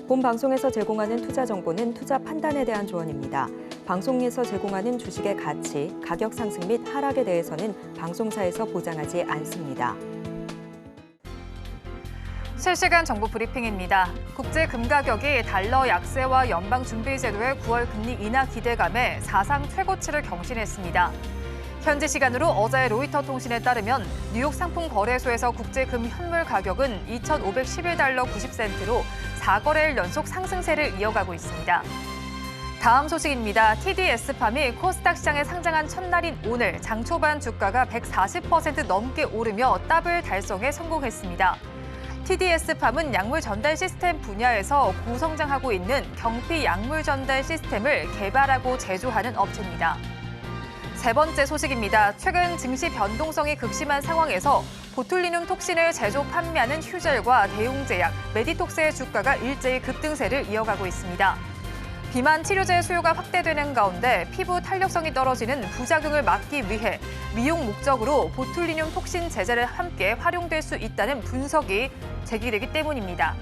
본 방송에서 제공하는 투자 정보는 투자 판단에 대한 조언입니다. 방송에서 제공하는 주식의 가치, 가격 상승 및 하락에 대해서는 방송사에서 보장하지 않습니다. 실시간 정보 브리핑입니다. 국제 금 가격이 달러 약세와 연방준비제도의 9월 금리 인하 기대감에 사상 최고치를 경신했습니다. 현지 시간으로 어제 로이터 통신에 따르면 뉴욕 상품 거래소에서 국제 금 현물 가격은 2,511달러 90센트로 4거래일 연속 상승세를 이어가고 있습니다. 다음 소식입니다. TDS팜이 코스닥 시장에 상장한 첫날인 오늘 장 초반 주가가 140% 넘게 오르며 더블 달성에 성공했습니다. TDS팜은 약물 전달 시스템 분야에서 고성장하고 있는 경피 약물 전달 시스템을 개발하고 제조하는 업체입니다. 세 번째 소식입니다. 최근 증시 변동성이 극심한 상황에서 보툴리눔 톡신을 제조 판매하는 휴젤과 대웅제약, 메디톡스의 주가가 일제히 급등세를 이어가고 있습니다. 비만 치료제 수요가 확대되는 가운데 피부 탄력성이 떨어지는 부작용을 막기 위해 미용 목적으로 보툴리눔 톡신 제제를 함께 활용될 수 있다는 분석이 제기되기 때문입니다.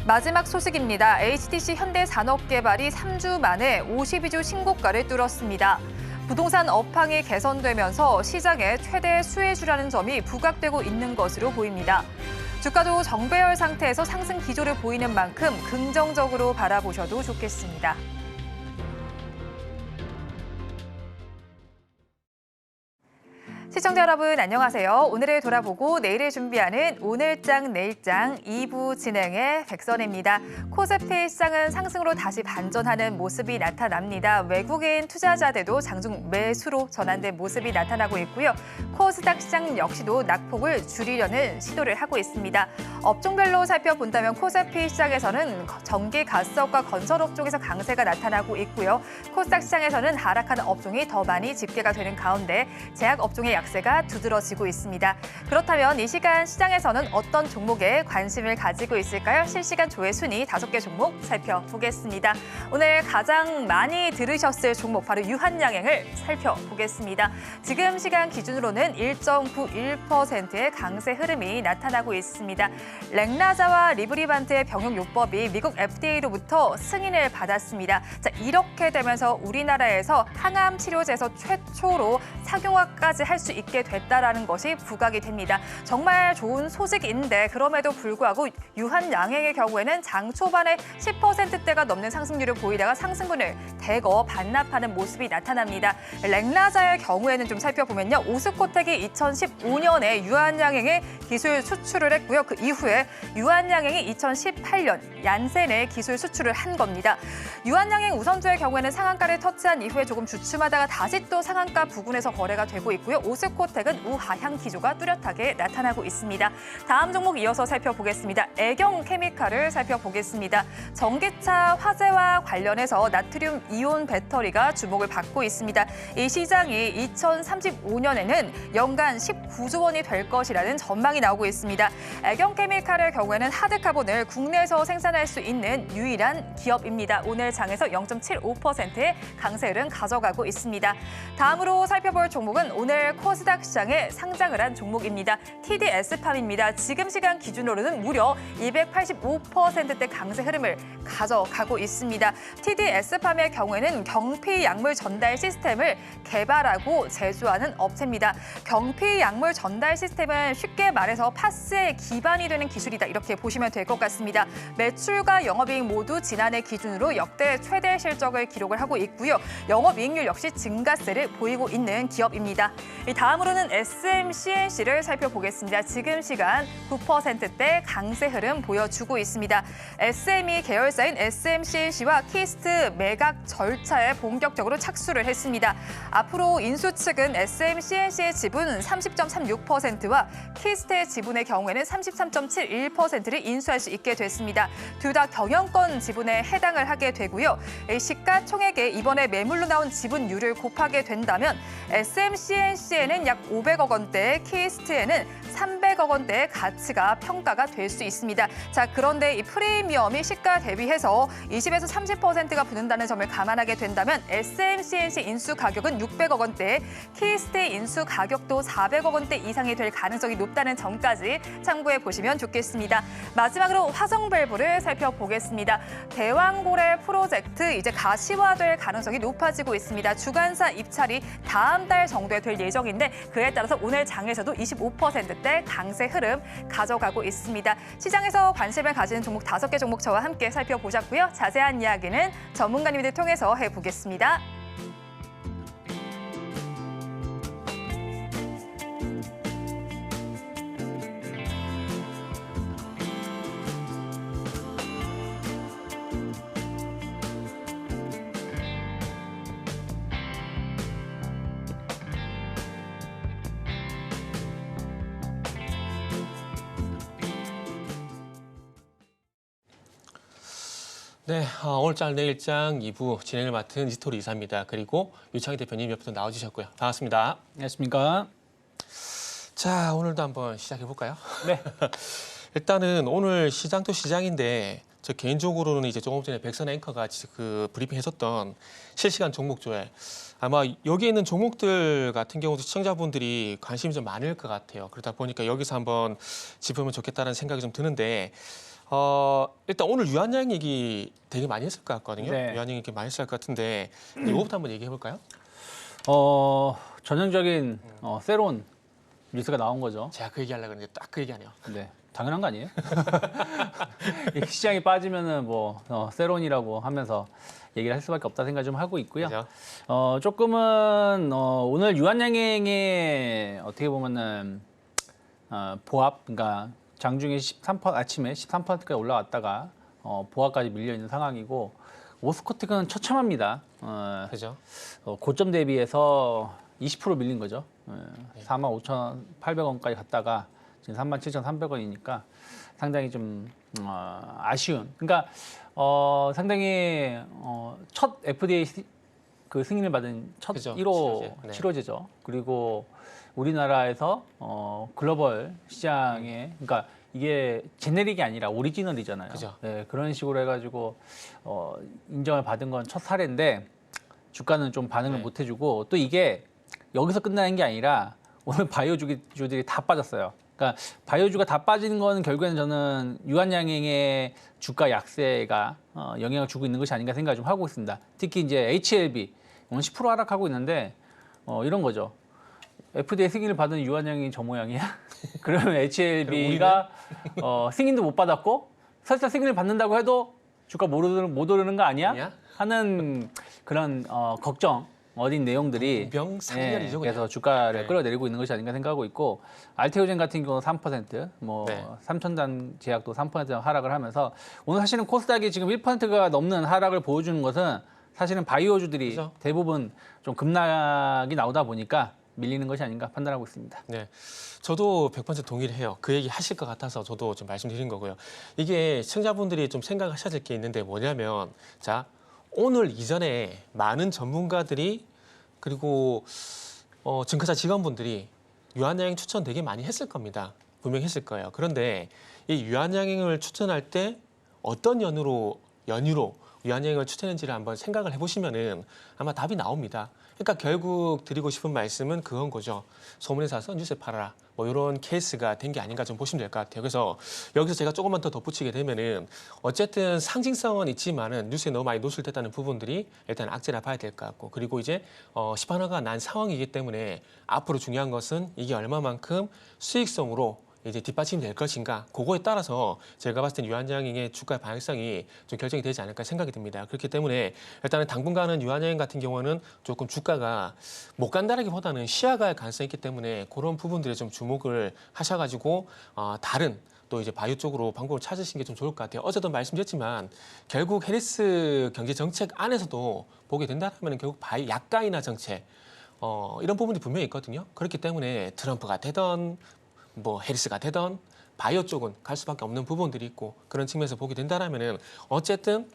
마지막 소식입니다. HTC 현대산업개발이 3주 만에 52주 신고가를 뚫었습니다. 부동산 업황이 개선되면서 시장에 최대 수혜주라는 점이 부각되고 있는 것으로 보입니다. 주가도 정배열 상태에서 상승 기조를 보이는 만큼 긍정적으로 바라보셔도 좋겠습니다. 시청자 여러분 안녕하세요. 오늘을 돌아보고 내일을 준비하는 오늘장 내일장 2부 진행의 백선혜입니다. 코스피 시장은 상승으로 다시 반전하는 모습이 나타납니다. 외국인 투자자들도 장중 매수로 전환된 모습이 나타나고 있고요. 코스닥 시장 역시도 낙폭을 줄이려는 시도를 하고 있습니다. 업종별로 살펴본다면 코스피 시장에서는 전기, 가스업과 건설업 쪽에서 강세가 나타나고 있고요. 코스닥 시장에서는 하락하는 업종이 더 많이 집계가 되는 가운데 제약 업종의 약세가 두드러지고 있습니다. 그렇다면 이 시간 시장에서는 어떤 종목에 관심을 가지고 있을까요? 실시간 조회 순위 5개 종목 살펴보겠습니다. 오늘 가장 많이 들으셨을 종목 바로 유한양행을 살펴보겠습니다. 지금 시간 기준으로는 1.91%의 강세 흐름이 나타나고 있습니다. 렉나자와 리브리반트의 병용요법이 미국 FDA로부터 승인을 받았습니다. 자, 이렇게 되면서 우리나라에서 항암 치료제에서 최초로 상용화까지 할 수 있게 됐다라는 것이 부각이 됩니다. 정말 좋은 소식인데 그럼에도 불구하고 유한양행의 경우에는 장 초반에 10%대가 넘는 상승률을 보이다가 상승분을 대거 반납하는 모습이 나타납니다. 렉나자의 경우에는 좀 살펴보면요. 오스코텍이 2015년에 유한양행의 기술 수출을 했고요. 그 이후에 유한양행이 2018년 얀센에 기술 수출을 한 겁니다. 유한양행 우선주의 경우에는 상한가를 터치한 이후에 조금 주춤하다가 다시 또 상한가 부근에서 거래가 되고 있고요. 오스코텍은 우하향 기조가 뚜렷하게 나타나고 있습니다. 다음 종목 이어서 살펴보겠습니다. 애경케미칼을 살펴보겠습니다. 전기차 화재와 관련해서 나트륨 이온 배터리가 주목을 받고 있습니다. 이 시장이 2035년에는 연간 19조 원이 될 것이라는 전망이 나오고 있습니다. 애경케미칼의 경우에는 하드카본을 국내에서 생산할 수 있는 유일한 기업입니다. 오늘 장에서 0.75%의 강세 흐름 가져가고 있습니다. 다음으로 살펴볼 종목은 오늘 코스닥 시장에 상장을 한 종목입니다. TDS팜입니다. 지금 시간 기준으로는 무려 285%대 강세 흐름을 가져가고 있습니다. TDS팜의 경우에는 경피 약물 전달 시스템을 개발하고 제조하는 업체입니다. 경피 약물 전달 시스템은 쉽게 말해서 파스의 기반이 되는 기술이다. 이렇게 보시면 될 것 같습니다. 매출과 영업이익 모두 지난해 기준으로 역대 최대 실적을 기록을 하고 있고요. 영업이익률 역시 증가세를 보이고 있는 기업입니다. 다음으로는 SMCNC를 살펴보겠습니다. 지금 시간 9%대 강세 흐름 보여주고 있습니다. SME 계열사인 SMCNC와 키스트 매각 절차에 본격적으로 착수를 했습니다. 앞으로 인수 측은 SMCNC의 지분 30.36%와 키스트의 지분의 경우에는 33.71%를 인수할 수 있게 됐습니다. 둘 다 경영권 지분에 해당을 하게 되고요. 시가총액에 이번에 매물로 나온 지분율을 곱하게 된다면 SMCNC에는 약 500억 원대, 키스트에는 300억 원대의 가치가 평가가 될 수 있습니다. 자, 그런데 이 프리미엄이 시가 대비해서 20에서 30%가 붙는다는 점을 감안하게 된다면 SMCNC 인수 가격은 600억 원대, K스테이 인수 가격도 400억 원대 이상이 될 가능성이 높다는 점까지 참고해 보시면 좋겠습니다. 마지막으로 화성밸브를 살펴보겠습니다. 대왕고래 프로젝트 이제 가시화될 가능성이 높아지고 있습니다. 주간사 입찰이 다음 달 정도에 될 예정인데 그에 따라서 오늘 장에서도 25%대 강세 흐름 가져가고 있습니다. 시장에서 관심을 가지는 종목 5개 종목 저와 함께 살펴보셨고요. 자세한 이야기는 전문가님들 통해서 해보겠습니다. 네, 오늘장 내일장 2부 진행을 맡은 이스토리 이사입니다. 그리고 유창희 대표님 옆에서 나와주셨고요. 반갑습니다. 안녕하십니까. 자, 오늘도 한번 시작해 볼까요? 네. 일단은 오늘 시장도 시장인데 저 개인적으로는 이제 조금 전에 백선 앵커가 그 브리핑했었던 실시간 종목 조회. 아마 여기에 있는 종목들 같은 경우도 시청자분들이 관심이 좀 많을 것 같아요. 그러다 보니까 여기서 한번 짚으면 좋겠다는 생각이 좀 드는데. 일단 오늘 유한양 얘기 되게 많이 했을 것 같거든요. 네. 유한양 얘기 많이 했을 것 같은데 이거부터 한번 얘기해 볼까요? 전형적인 세론 뉴스가 나온 거죠. 제가 그 얘기하려고 했는데 딱 그 얘기하네요. 네, 당연한 거 아니에요? 시장이 빠지면은 뭐 세론이라고 하면서 얘기를 할 수밖에 없다 생각 좀 하고 있고요. 그죠? 조금은 오늘 유한양행의 어떻게 보면은 보합, 그러니까 장중에 아침에 13%까지 올라왔다가 보합까지 밀려 있는 상황이고 오스코텍은 처참합니다. 그죠? 고점 대비해서 20% 밀린 거죠. 45,800원까지 갔다가 지금 37,300원이니까 상당히 좀 아쉬운. 그러니까 상당히 첫 FDA 그 승인을 받은 첫 그죠. 1호 치료제. 네. 치료제죠. 그리고 우리나라에서 글로벌 시장에 그러니까 이게 제네릭이 아니라 오리지널이잖아요. 그죠. 네, 그런 식으로 해가지고 인정을 받은 건 첫 사례인데 주가는 좀 반응을 네. 못 해주고 또 이게 여기서 끝나는 게 아니라 오늘 바이오주들이 다 빠졌어요. 그러니까 바이오주가 다 빠지는 거는 결국에는 저는 유한양행의 주가 약세가 영향을 주고 있는 것이 아닌가 생각을 좀 하고 있습니다. 특히 이제 HLB 오늘 10% 하락하고 있는데 이런 거죠. FDA 승인을 받은 유한양이 저 모양이야? 그러면 HLB가 승인도 못 받았고 설사 승인을 받는다고 해도 주가 못 오르는 거 아니야? 하는 그런 걱정 어린 내용들이 병상렬이죠. 그래서 주가를 네. 끌어내리고 있는 것이 아닌가 생각하고 있고 알테오젠 같은 경우는 3%, 네. 3,000단 제약도 3% 하락을 하면서 오늘 사실은 코스닥이 지금 1%가 넘는 하락을 보여주는 것은 사실은 바이오주들이 그죠. 대부분 좀 급락이 나오다 보니까 밀리는 것이 아닌가 판단하고 있습니다. 네, 저도 100% 동의를 해요. 그 얘기 하실 것 같아서 저도 좀 말씀드린 거고요. 이게 시청자분들이 좀 생각하셔야 될 게 있는데 뭐냐면 자 오늘 이전에 많은 전문가들이 그리고 증권사 직원분들이 유한양행 추천 되게 많이 했을 겁니다. 분명히 했을 거예요. 그런데 이 유한양행을 추천할 때 어떤 연유로 유한양행을 추천했는지를 한번 생각을 해보시면은 아마 답이 나옵니다. 그러니까 결국 드리고 싶은 말씀은 그건 거죠. 소문에 사서 뉴스에 팔아라. 뭐 이런 케이스가 된 게 아닌가 좀 보시면 될 것 같아요. 그래서 여기서 제가 조금만 더 덧붙이게 되면은 어쨌든 상징성은 있지만은 뉴스에 너무 많이 노출됐다는 부분들이 일단 악재라 봐야 될 것 같고 그리고 이제 시판화가 난 상황이기 때문에 앞으로 중요한 것은 이게 얼마만큼 수익성으로 이제 뒷받침이 될 것인가 그거에 따라서 제가 봤을 땐 유한양행의 주가 방향성이 좀 결정이 되지 않을까 생각이 듭니다. 그렇기 때문에 일단은 당분간은 유한양행 같은 경우는 조금 주가가 못 간다라기보다는 시야갈 가능성이 있기 때문에 그런 부분들에 좀 주목을 하셔가지고 다른 또 이제 바이오 쪽으로 방법을 찾으시는 게 좀 좋을 것 같아요. 어제도 말씀드렸지만 결국 해리스 경제 정책 안에서도 보게 된다면 결국 약가인화 정책 이런 부분이 분명히 있거든요. 그렇기 때문에 트럼프가 되던 뭐 해리스가 되던 바이오 쪽은 갈 수밖에 없는 부분들이 있고 그런 측면에서 보게 된다라면은 어쨌든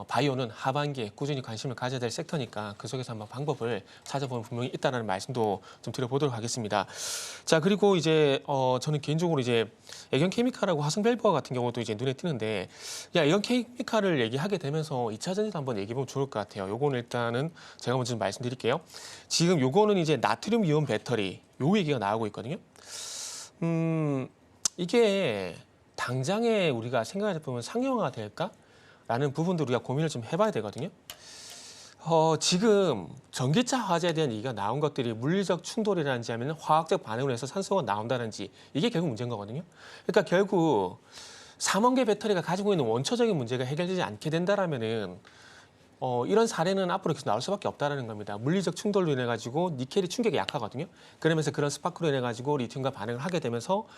바이오는 하반기에 꾸준히 관심을 가져야 될 섹터니까 그 속에서 한번 방법을 찾아보면 분명히 있다는 말씀도 좀 드려보도록 하겠습니다. 자, 그리고 이제 저는 개인적으로 이제 애견케미칼하고 화성밸브와 같은 경우도 이제 눈에 띄는데, 애견케미칼을 얘기하게 되면서 2차 전지도 한번 얘기해보면 좋을 것 같아요. 요거는 일단은 제가 먼저 좀 말씀드릴게요. 지금 요거는 이제 나트륨 이온 배터리 요 얘기가 나오고 있거든요. 이게 당장에 우리가 생각해 보면 상용화가 될까? 라는 부분도 우리가 고민을 좀 해봐야 되거든요. 지금 전기차 화재에 대한 얘기가 나온 것들이 물리적 충돌이라든지 하면 화학적 반응을 해서 산소가 나온다든지 이게 결국 문제인 거거든요. 그러니까 결국 삼원계 배터리가 가지고 있는 원초적인 문제가 해결되지 않게 된다라면은 이런 사례는 앞으로 계속 나올 수밖에 없다라는 겁니다. 물리적 충돌로 인해 가지고 니켈이 충격이 약하거든요. 그러면서 그런 스파크로 인해 가지고 리튬과 반응을 하게 되면서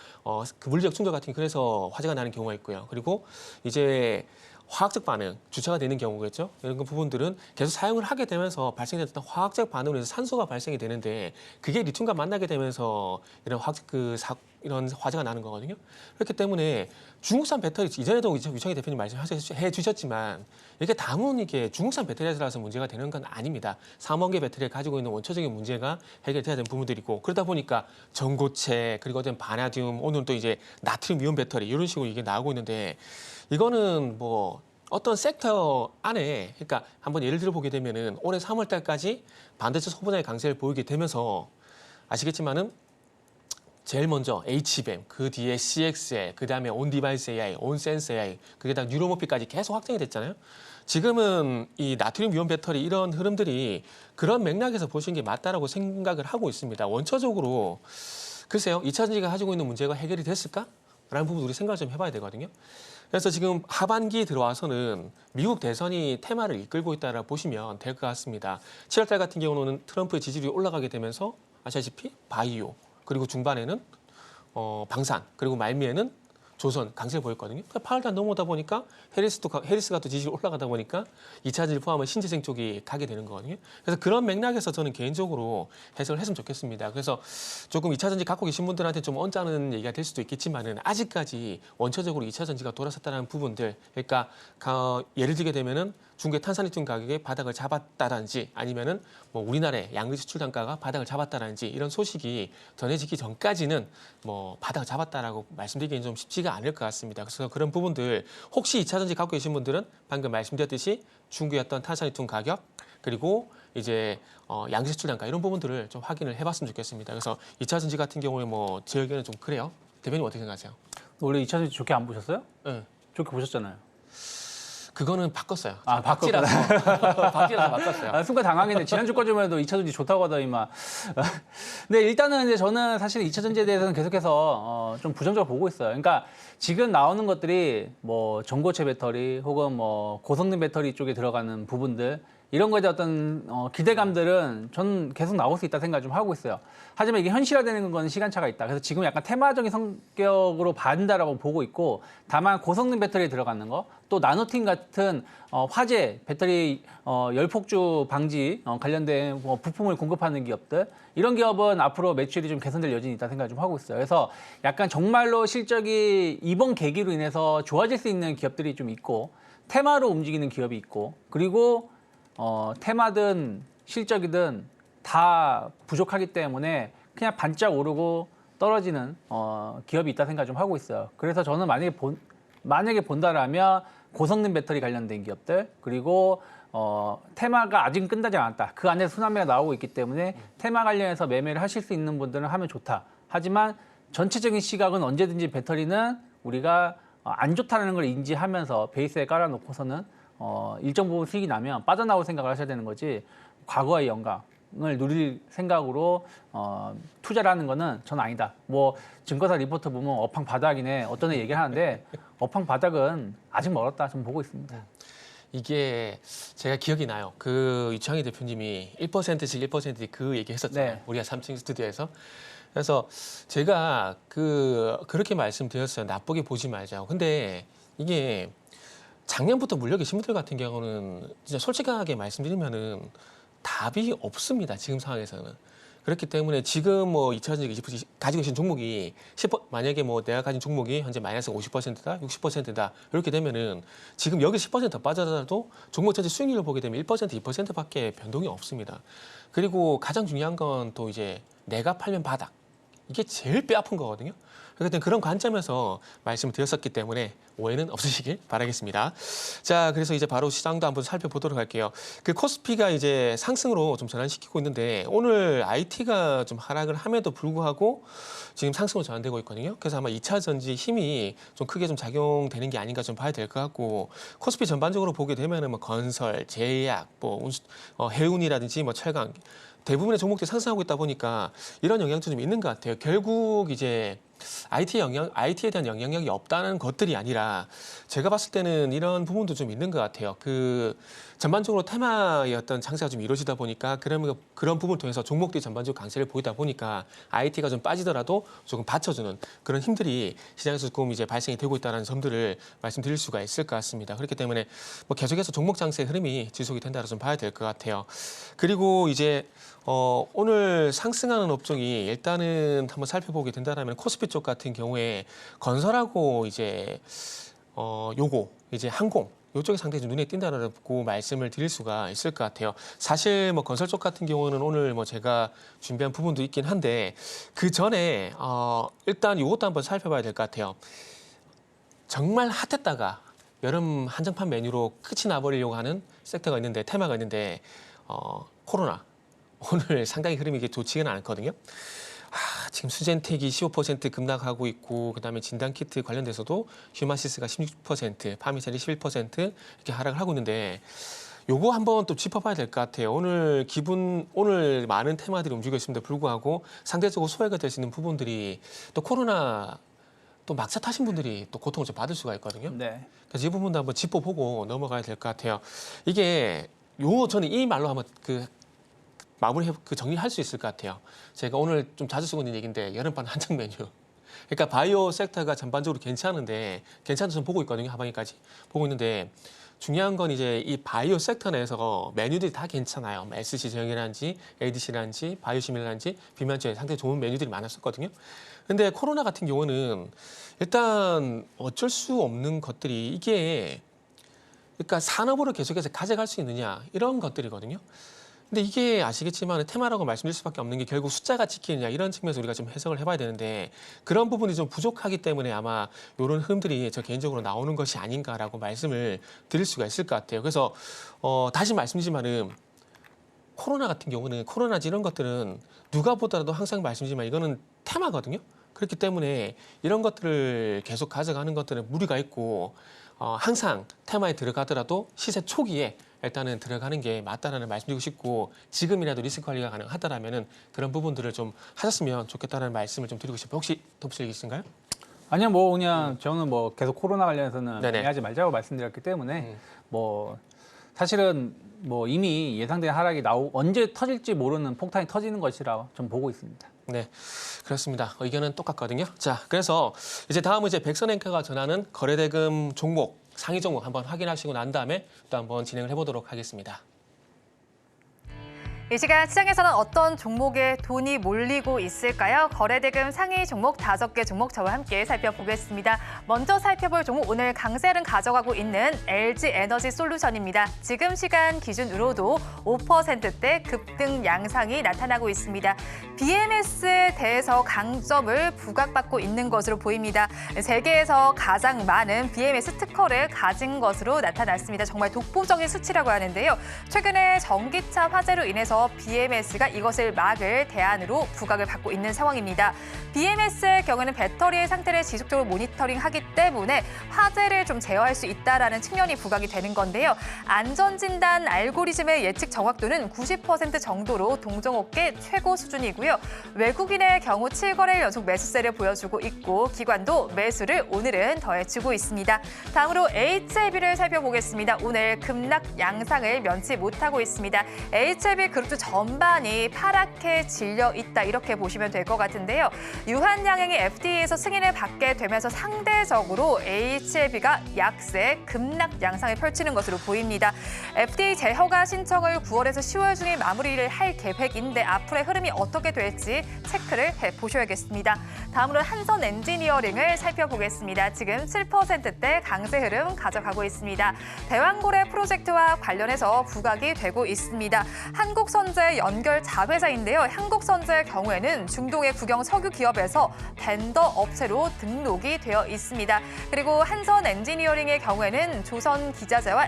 그 물리적 충돌 같은 게 그래서 화재가 나는 경우가 있고요. 그리고 이제 화학적 반응, 주체가 되는 경우겠죠. 이런 부분들은 계속 사용을 하게 되면서 발생됐던 화학적 반응으로 해서 산소가 발생이 되는데 그게 리튬과 만나게 되면서 이런 이런 화재가 나는 거거든요. 그렇기 때문에 중국산 배터리, 이전에도 유창희 대표님 말씀해 주셨지만 이게 다문 이게 중국산 배터리라서 문제가 되는 건 아닙니다. 삼원계 배터리가 가지고 있는 원초적인 문제가 해결돼야 되는 부분들이고, 그러다 보니까 전고체, 그리고 어떤 바나듐, 오늘은 또 이제 나트륨 이온 배터리 이런 식으로 이게 나오고 있는데, 이거는 뭐 어떤 섹터 안에, 그러니까 한번 예를 들어 보게 되면은 올해 3월 달까지 반도체 소비자의 강세를 보이게 되면서 아시겠지만은 제일 먼저 HBM, 그 뒤에 CXL, 그 다음에 온디바이스 AI, 온센스 AI, 그게 다 뉴로모피까지 계속 확장이 됐잖아요. 지금은 이 나트륨 이온 배터리 이런 흐름들이 그런 맥락에서 보시는 게 맞다라고 생각을 하고 있습니다. 원초적으로 글쎄요, 2차 전지가 가지고 있는 문제가 해결이 됐을까? 라는 부분 우리 생각을 좀 해봐야 되거든요. 그래서 지금 하반기 들어와서는 미국 대선이 테마를 이끌고 있다라 보시면 될 것 같습니다. 7월 달 같은 경우는 트럼프의 지지율이 올라가게 되면서 아시다시피 바이오, 그리고 중반에는 방산, 그리고 말미에는 조선 강세를 보였거든요. 8월달 넘어오다 보니까 해리스가 또 지지율이 올라가다 보니까 2차 전지를 포함한 신재생 쪽이 가게 되는 거거든요. 그래서 그런 맥락에서 저는 개인적으로 해석을 했으면 좋겠습니다. 그래서 조금 2차 전지 갖고 계신 분들한테 좀 언짢은 얘기가 될 수도 있겠지만은 아직까지 원초적으로 2차 전지가 돌아섰다는 부분들, 그러니까 예를 들게 되면은 중국의 탄산리튬 가격이 바닥을 잡았다든지 아니면은 뭐 우리나라의 양극 수출 단가가 바닥을 잡았다든지 이런 소식이 전해지기 전까지는 뭐 바닥을 잡았다라고 말씀드리기는 좀 쉽지가 않을 것 같습니다. 그래서 그런 부분들 혹시 2차 전지 갖고 계신 분들은 방금 말씀드렸듯이 중국의 어떤 탄산리튬 가격, 그리고 이제 양극 수출 단가 이런 부분들을 좀 확인을 해봤으면 좋겠습니다. 그래서 2차 전지 같은 경우에 뭐 제 의견은 좀 그래요. 대표님 어떻게 생각하세요? 원래 2차 전지 좋게 안 보셨어요? 네. 좋게 보셨잖아요. 그거는 바꿨어요. 바꿨구나. 박지라서 바꿨어요. 순간 당황했는데 지난주 거쯤만 해도 2차 전지 좋다고 하더니 막. 근데 일단은 이제 저는 사실 2차 전지에 대해서는 계속해서 좀 부정적으로 보고 있어요. 그러니까 지금 나오는 것들이 뭐 전고체 배터리 혹은 뭐 고성능 배터리 쪽에 들어가는 부분들, 이런 거에 대한 어떤 기대감들은 저는 계속 나올 수 있다 생각을 좀 하고 있어요. 하지만 이게 현실화되는 건 시간차가 있다. 그래서 지금 약간 테마적인 성격으로 봐준다라고 보고 있고, 다만 고성능 배터리에 들어가는 거, 또 나노틴 같은 화재, 배터리 열폭주 방지 관련된 부품을 공급하는 기업들, 이런 기업은 앞으로 매출이 좀 개선될 여진이 있다 생각을 좀 하고 있어요. 그래서 약간 정말로 실적이 이번 계기로 인해서 좋아질 수 있는 기업들이 좀 있고, 테마로 움직이는 기업이 있고, 그리고 테마든 실적이든 다 부족하기 때문에 그냥 반짝 오르고 떨어지는 기업이 있다 생각 좀 하고 있어요. 그래서 저는 만약에 본다라면 고성능 배터리 관련된 기업들, 그리고 테마가 아직은 끝나지 않았다. 그 안에서 순환매가 나오고 있기 때문에 테마 관련해서 매매를 하실 수 있는 분들은 하면 좋다. 하지만 전체적인 시각은 언제든지 배터리는 우리가 안 좋다는 걸 인지하면서 베이스에 깔아놓고서는 일정 부분 수익이 나면 빠져나올 생각을 하셔야 되는 거지, 과거의 영광을 누릴 생각으로 투자를 하는 거는 전 아니다. 뭐 증권사 리포트 보면 업황 바닥이네 어떤 애 얘기를 하는데 업황 바닥은 아직 멀었다 좀 보고 있습니다. 이게 제가 기억이 나요. 그 유창희 대표님이 1%씩 1%씩 그 얘기 했었잖아요. 네. 우리가 3층 스튜디오에서. 그래서 제가 그렇게 말씀드렸어요. 나쁘게 보지 말자고. 근데 이게 작년부터 물려 계신 분들 같은 경우는 진짜 솔직하게 말씀드리면은 답이 없습니다. 지금 상황에서는. 그렇기 때문에 지금 뭐 2차전지 가지고 계신 종목이 만약에 뭐 내가 가진 종목이 현재 마이너스 50%다, 60%다 이렇게 되면은 지금 여기 10% 빠져나도 종목 전체 수익률을 보게 되면 1%, 2%밖에 변동이 없습니다. 그리고 가장 중요한 건 또 이제 내가 팔면 바닥. 이게 제일 뼈 아픈 거거든요. 그렇기 때문에 그런 관점에서 말씀을 드렸었기 때문에 오해는 없으시길 바라겠습니다. 자, 그래서 이제 바로 시장도 한번 살펴보도록 할게요. 그 코스피가 이제 상승으로 좀 전환시키고 있는데 오늘 IT가 좀 하락을 함에도 불구하고 지금 상승으로 전환되고 있거든요. 그래서 아마 2차 전지 힘이 좀 크게 좀 작용되는 게 아닌가 좀 봐야 될 것 같고 코스피 전반적으로 보게 되면은 뭐 건설, 제약, 뭐 해운이라든지 뭐 철강 대부분의 종목들이 상승하고 있다 보니까 이런 영향도 좀 있는 것 같아요. 결국 이제 IT에 대한 영향력이 없다는 것들이 아니라 제가 봤을 때는 이런 부분도 좀 있는 것 같아요. 그 전반적으로 테마의 어떤 장세가 좀 이루어지다 보니까 그런 부분을 통해서 종목들이 전반적으로 강세를 보이다 보니까 IT가 좀 빠지더라도 조금 받쳐주는 그런 힘들이 시장에서 조금 이제 발생이 되고 있다는 점들을 말씀드릴 수가 있을 것 같습니다. 그렇기 때문에 뭐 계속해서 종목 장세 흐름이 지속이 된다고 좀 봐야 될 것 같아요. 그리고 이제 오늘 상승하는 업종이 일단은 한번 살펴보게 된다면 코스피 쪽 같은 경우에 건설하고 이제 요거 이제 항공 이쪽이 상당히 좀 눈에 띈다라고 말씀을 드릴 수가 있을 것 같아요. 사실 뭐 건설 쪽 같은 경우는 오늘 뭐 제가 준비한 부분도 있긴 한데 그 전에 일단 이것도 한번 살펴봐야 될 것 같아요. 정말 핫했다가 여름 한정판 메뉴로 끝이 나버리려고 하는 섹터가 있는데 테마가 있는데 코로나. 오늘 상당히 흐름이 좋지는 않거든요. 지금 수젠텍이 15% 급락하고 있고 그다음에 진단키트 관련돼서도 휴마시스가 16%, 파미셀이 11% 이렇게 하락을 하고 있는데 요거 한번 또 짚어봐야 될 것 같아요. 오늘 많은 테마들이 움직이고 있음에도 불구하고 상대적으로 소외가 될 수 있는 부분들이 또 코로나 또 막차 타신 분들이 또 고통을 좀 받을 수가 있거든요. 네. 그래서 이 부분도 한번 짚어보고 넘어가야 될 것 같아요. 이게 저는 이 말로 한번 정리할 수 있을 것 같아요. 제가 오늘 좀 자주 쓰고 있는 얘기인데 여름판 한정 메뉴. 그러니까 바이오 섹터가 전반적으로 괜찮아서 좀 보고 있거든요. 하반기까지 보고 있는데 중요한 건 이제 이 바이오 섹터 내에서 메뉴들이 다 괜찮아요. SC 제형이라든지 ADC라든지 바이오시밀라든지 비만주에 상당히 좋은 메뉴들이 많았었거든요. 근데 코로나 같은 경우는 일단 어쩔 수 없는 것들이 이게 그러니까 산업으로 계속해서 가져갈 수 있느냐 이런 것들이거든요. 근데 이게 아시겠지만 테마라고 말씀드릴 수밖에 없는 게 결국 숫자가 지키느냐 이런 측면에서 우리가 좀 해석을 해봐야 되는데 그런 부분이 좀 부족하기 때문에 아마 이런 흐름들이 저 개인적으로 나오는 것이 아닌가라고 말씀을 드릴 수가 있을 것 같아요. 그래서 다시 말씀드리지만은 코로나 같은 경우는 코로나지 이런 것들은 누가 보더라도 항상 말씀드리지만 이거는 테마거든요. 그렇기 때문에 이런 것들을 계속 가져가는 것들은 무리가 있고 항상 테마에 들어가더라도 시세 초기에 일단은 들어가는 게 맞다라는 말씀드리고 싶고 지금이라도 리스크 관리가 가능하다라면은 그런 부분들을 좀 하셨으면 좋겠다는 말씀을 좀 드리고 싶어요. 혹시 덧붙일 게 있으신가요? 아니요, 뭐 그냥 저는 뭐 계속 코로나 관련해서는 네네. 하지 말자고 말씀드렸기 때문에 뭐 사실은 뭐 이미 예상된 하락이 언제 터질지 모르는 폭탄이 터지는 것이라 좀 보고 있습니다. 네, 그렇습니다. 의견은 똑같거든요. 자, 그래서 이제 다음은 이제 백선앵커가 전하는 거래대금 종목, 상위 종목 한번 확인하시고 난 다음에 또 한번 진행을 해보도록 하겠습니다. 이 시간 시장에서는 어떤 종목에 돈이 몰리고 있을까요? 거래대금 상위 종목 5개 종목 저와 함께 살펴보겠습니다. 먼저 살펴볼 종목 오늘 강세를 가져가고 있는 LG에너지솔루션입니다. 지금 시간 기준으로도 5%대 급등 양상이 나타나고 있습니다. BMS에 대해서 강점을 부각받고 있는 것으로 보입니다. 세계에서 가장 많은 BMS 특허를 가진 것으로 나타났습니다. 정말 독보적인 수치라고 하는데요. 최근에 전기차 화재로 인해서 BMS가 이것을 막을 대안으로 부각을 받고 있는 상황입니다. BMS의 경우는 배터리의 상태를 지속적으로 모니터링하기 때문에 화재를 좀 제어할 수 있다는 측면이 부각이 되는 건데요. 안전진단 알고리즘의 예측 정확도는 90% 정도로 동종업계 최고 수준이고요. 외국인의 경우 7거래일 연속 매수세를 보여주고 있고 기관도 매수를 오늘은 더해주고 있습니다. 다음으로 HLB를 살펴보겠습니다. 오늘 급락 양상을 면치 못하고 있습니다. HLB 그룹 그룹주 전반이 파랗게 질려 있다 이렇게 보시면 될 것 같은데요. 유한양행이 FDA에서 승인을 받게 되면서 상대적으로 HLB가 약세, 급락 양상을 펼치는 것으로 보입니다. FDA 재허가 신청을 9월에서 10월 중에 마무리를 할 계획인데 앞으로의 흐름이 어떻게 될지 체크를 해보셔야겠습니다. 다음으로 한선 엔지니어링을 살펴보겠습니다. 지금 7%대 강세 흐름 가져가고 있습니다. 대왕고래 프로젝트와 관련해서 부각이 되고 있습니다. 한국선제 연결 자회사인데요. 한국선제의 경우에는 중동의 국영 석유 기업에서 벤더 업체로 등록이 되어 있습니다. 그리고 한선 엔지니어링의 경우에는 조선 기자재와